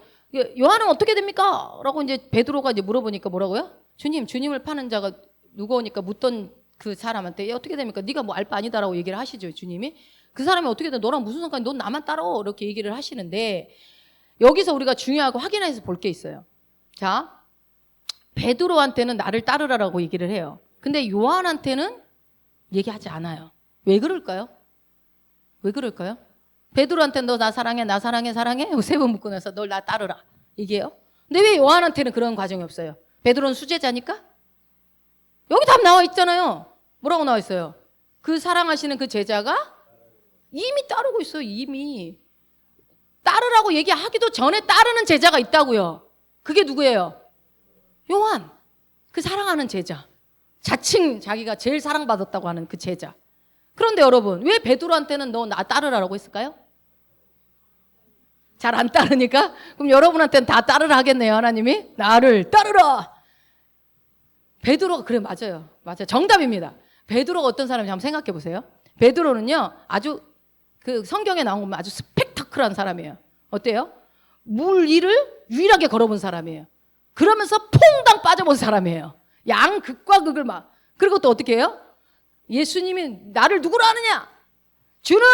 요한은 어떻게 됩니까? 라고 이제 베드로가 이제 물어보니까 뭐라고요? 주님을 파는 자가 누구오니까 묻던 그 사람한테 어떻게 됩니까? 네가 뭐 알 바 아니다라고 얘기를 하시죠, 주님이. 그 사람이 어떻게 돼? 너랑 무슨 상관이? 넌 나만 따라오. 이렇게 얘기를 하시는데 여기서 우리가 중요하고 확인해서 볼 게 있어요. 자, 베드로한테는 나를 따르라라고 얘기를 해요. 근데 요한한테는 얘기하지 않아요. 왜 그럴까요? 왜 그럴까요? 베드로한테는 너 나 사랑해, 나 사랑해, 사랑해? 3번 묻고 나서 널 나 따르라. 이게요. 근데 왜 요한한테는 그런 과정이 없어요? 베드로는 수제자니까? 여기 답 나와 있잖아요. 뭐라고 나와 있어요? 그 사랑하시는 그 제자가 이미 따르고 있어요. 이미. 따르라고 얘기하기도 전에 따르는 제자가 있다고요. 그게 누구예요? 요한. 그 사랑하는 제자. 자칭 자기가 제일 사랑받았다고 하는 그 제자. 그런데 여러분, 왜 베드로한테는 너 나 따르라고 했을까요? 잘 안 따르니까? 그럼 여러분한테는 다 따르라 하겠네요, 하나님이. 나를 따르라. 베드로가, 그래, 맞아요. 맞아요. 정답입니다. 베드로가 어떤 사람인지 한번 생각해 보세요. 베드로는요, 아주 그 성경에 나온 것만 아주 스펙타클한 사람이에요. 어때요? 물 위를 유일하게 걸어본 사람이에요. 그러면서 퐁당 빠져본 사람이에요. 양극과 극을 막. 그리고 또 어떻게 해요? 예수님이 나를 누구로 아느냐? 주는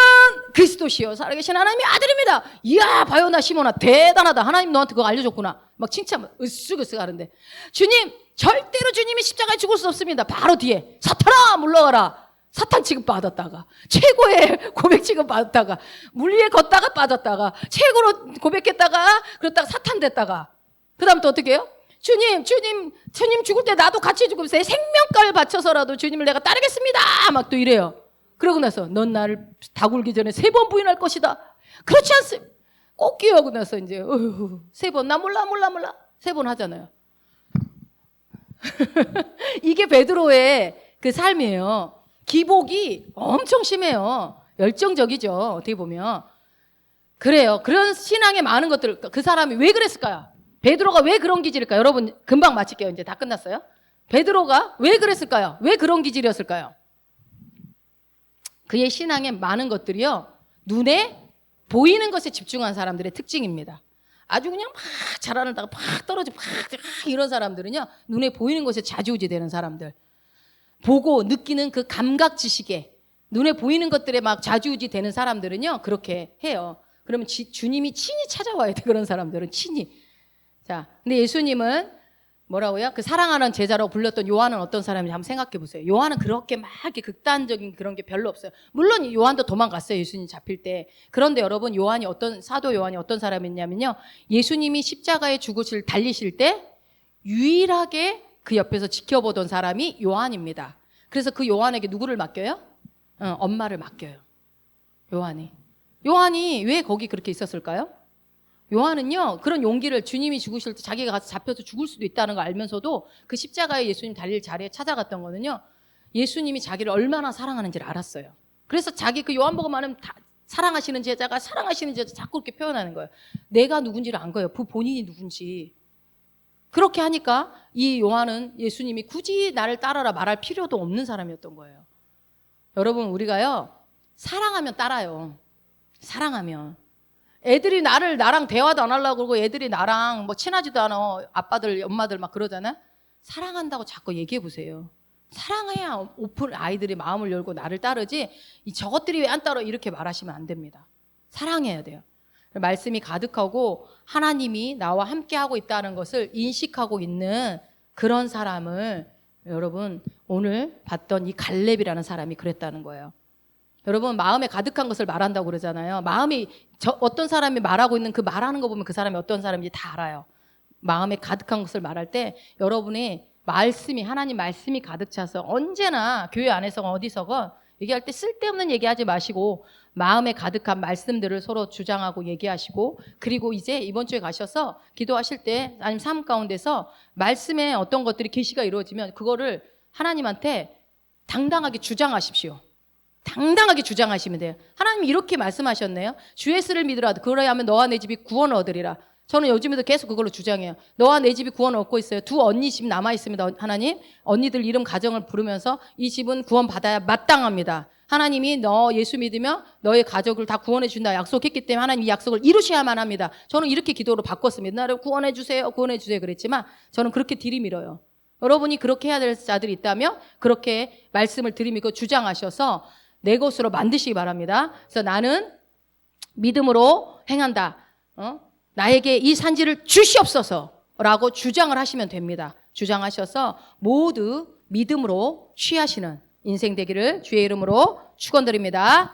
그리스도시요 살아계신 하나님의 아들입니다. 이야, 봐요, 나 시몬아, 대단하다. 하나님 너한테 그거 알려줬구나. 막 칭찬 으쓱으쓱 하는데, 주님, 절대로 주님이 십자가에 죽을 수 없습니다. 바로 뒤에 사탄아 물러가라. 사탄 취급받았다가, 최고의 고백 취급받았다가, 물 위에 걷다가 빠졌다가, 최고로 고백했다가, 그러다가 사탄 됐다가, 그 다음 또 어떻게 해요? 주님 죽을 때 나도 같이 죽으면서 생명가를 바쳐서라도 주님을 내가 따르겠습니다. 막 또 이래요. 그러고 나서 넌 나를 다 굴기 전에 3번 부인할 것이다. 그렇지 않습니다. 꼭 기억하고 나서 이제 3번 나 몰라 3번 하잖아요. 이게 베드로의 그 삶이에요. 기복이 엄청 심해요. 열정적이죠. 어떻게 보면. 그래요. 그런 신앙의 많은 것들, 그 사람이 왜 그랬을까요? 베드로가 왜 그런 기질일까요? 여러분 금방 마칠게요. 이제 다 끝났어요. 베드로가 왜 그랬을까요? 왜 그런 기질이었을까요? 그의 신앙의 많은 것들이요, 눈에 보이는 것에 집중한 사람들의 특징입니다. 아주 그냥 막 잘하다가 막 떨어지고 막 이런 사람들은요, 눈에 보이는 것에 좌지우지 되는 사람들. 보고 느끼는 그 감각 지식에, 눈에 보이는 것들에 막 좌지우지 되는 사람들은요, 그렇게 해요. 그러면 주님이 친히 찾아와야 돼, 그런 사람들은 친히. 자, 근데 예수님은 뭐라고요? 그 사랑하는 제자라고 불렸던 요한은 어떤 사람인지 한번 생각해 보세요. 요한은 그렇게 막 이렇게 극단적인 그런 게 별로 없어요. 물론 요한도 도망갔어요, 예수님 잡힐 때. 그런데 여러분, 사도 요한이 어떤 사람이냐면요, 예수님이 십자가에 죽으실 달리실 때 유일하게 그 옆에서 지켜보던 사람이 요한입니다. 그래서 그 요한에게 누구를 맡겨요? 엄마를 맡겨요. 요한이 왜 거기 그렇게 있었을까요? 요한은요, 그런 용기를, 주님이 죽으실 때 자기가 가서 잡혀서 죽을 수도 있다는 걸 알면서도 그 십자가에 예수님 달릴 자리에 찾아갔던 거는요, 예수님이 자기를 얼마나 사랑하는지를 알았어요. 그래서 자기 그 요한복음 안에 사랑하시는 제자 자꾸 그렇게 표현하는 거예요. 내가 누군지를 안 거예요. 그 본인이 누군지. 그렇게 하니까 이 요한은 예수님이 굳이 나를 따라라 말할 필요도 없는 사람이었던 거예요. 여러분, 우리가요, 사랑하면 따라요. 사랑하면. 애들이 나랑 대화도 안 하려고 그러고, 애들이 나랑 뭐 친하지도 않아. 아빠들, 엄마들 막 그러잖아요. 사랑한다고 자꾸 얘기해 보세요. 사랑해야 아이들이 마음을 열고 나를 따르지, 저것들이 왜 안 따라 이렇게 말하시면 안 됩니다. 사랑해야 돼요. 말씀이 가득하고 하나님이 나와 함께하고 있다는 것을 인식하고 있는 그런 사람을, 여러분, 오늘 봤던 이 갈렙이라는 사람이 그랬다는 거예요. 여러분, 마음에 가득한 것을 말한다고 그러잖아요. 어떤 사람이 말하고 있는 그 말하는 거 보면 그 사람이 어떤 사람인지 다 알아요. 마음에 가득한 것을 말할 때 여러분이 하나님 말씀이 가득 차서 언제나 교회 안에서건 어디서건 얘기할 때 쓸데없는 얘기하지 마시고 마음에 가득한 말씀들을 서로 주장하고 얘기하시고, 그리고 이제 이번 주에 가셔서 기도하실 때 아니면 삶 가운데서 말씀에 어떤 것들이 계시가 이루어지면 그거를 하나님한테 당당하게 주장하십시오. 당당하게 주장하시면 돼요. 하나님이 이렇게 말씀하셨네요. 주 예수를 믿으라. 그러야 하면 너와 내 집이 구원을 얻으리라. 저는 요즘에도 계속 그걸로 주장해요. 너와 내 집이 구원을 얻고 있어요. 두 언니 집 남아있습니다. 하나님, 언니들 이름 가정을 부르면서 이 집은 구원받아야 마땅합니다. 하나님이 너 예수 믿으며 너의 가족을 다 구원해 준다 약속했기 때문에 하나님 이 약속을 이루셔야만 합니다. 저는 이렇게 기도로 바꿨습니다. 나를 구원해 주세요. 구원해 주세요. 그랬지만 저는 그렇게 들이밀어요. 여러분이 그렇게 해야 될 자들이 있다면 그렇게 말씀을 들이밀고 주장하셔서 내 것으로 만드시기 바랍니다. 그래서 나는 믿음으로 행한다. 나에게 이 산지를 주시옵소서라고 주장을 하시면 됩니다. 주장하셔서 모두 믿음으로 취하시는 인생 되기를 주의 이름으로 축원드립니다.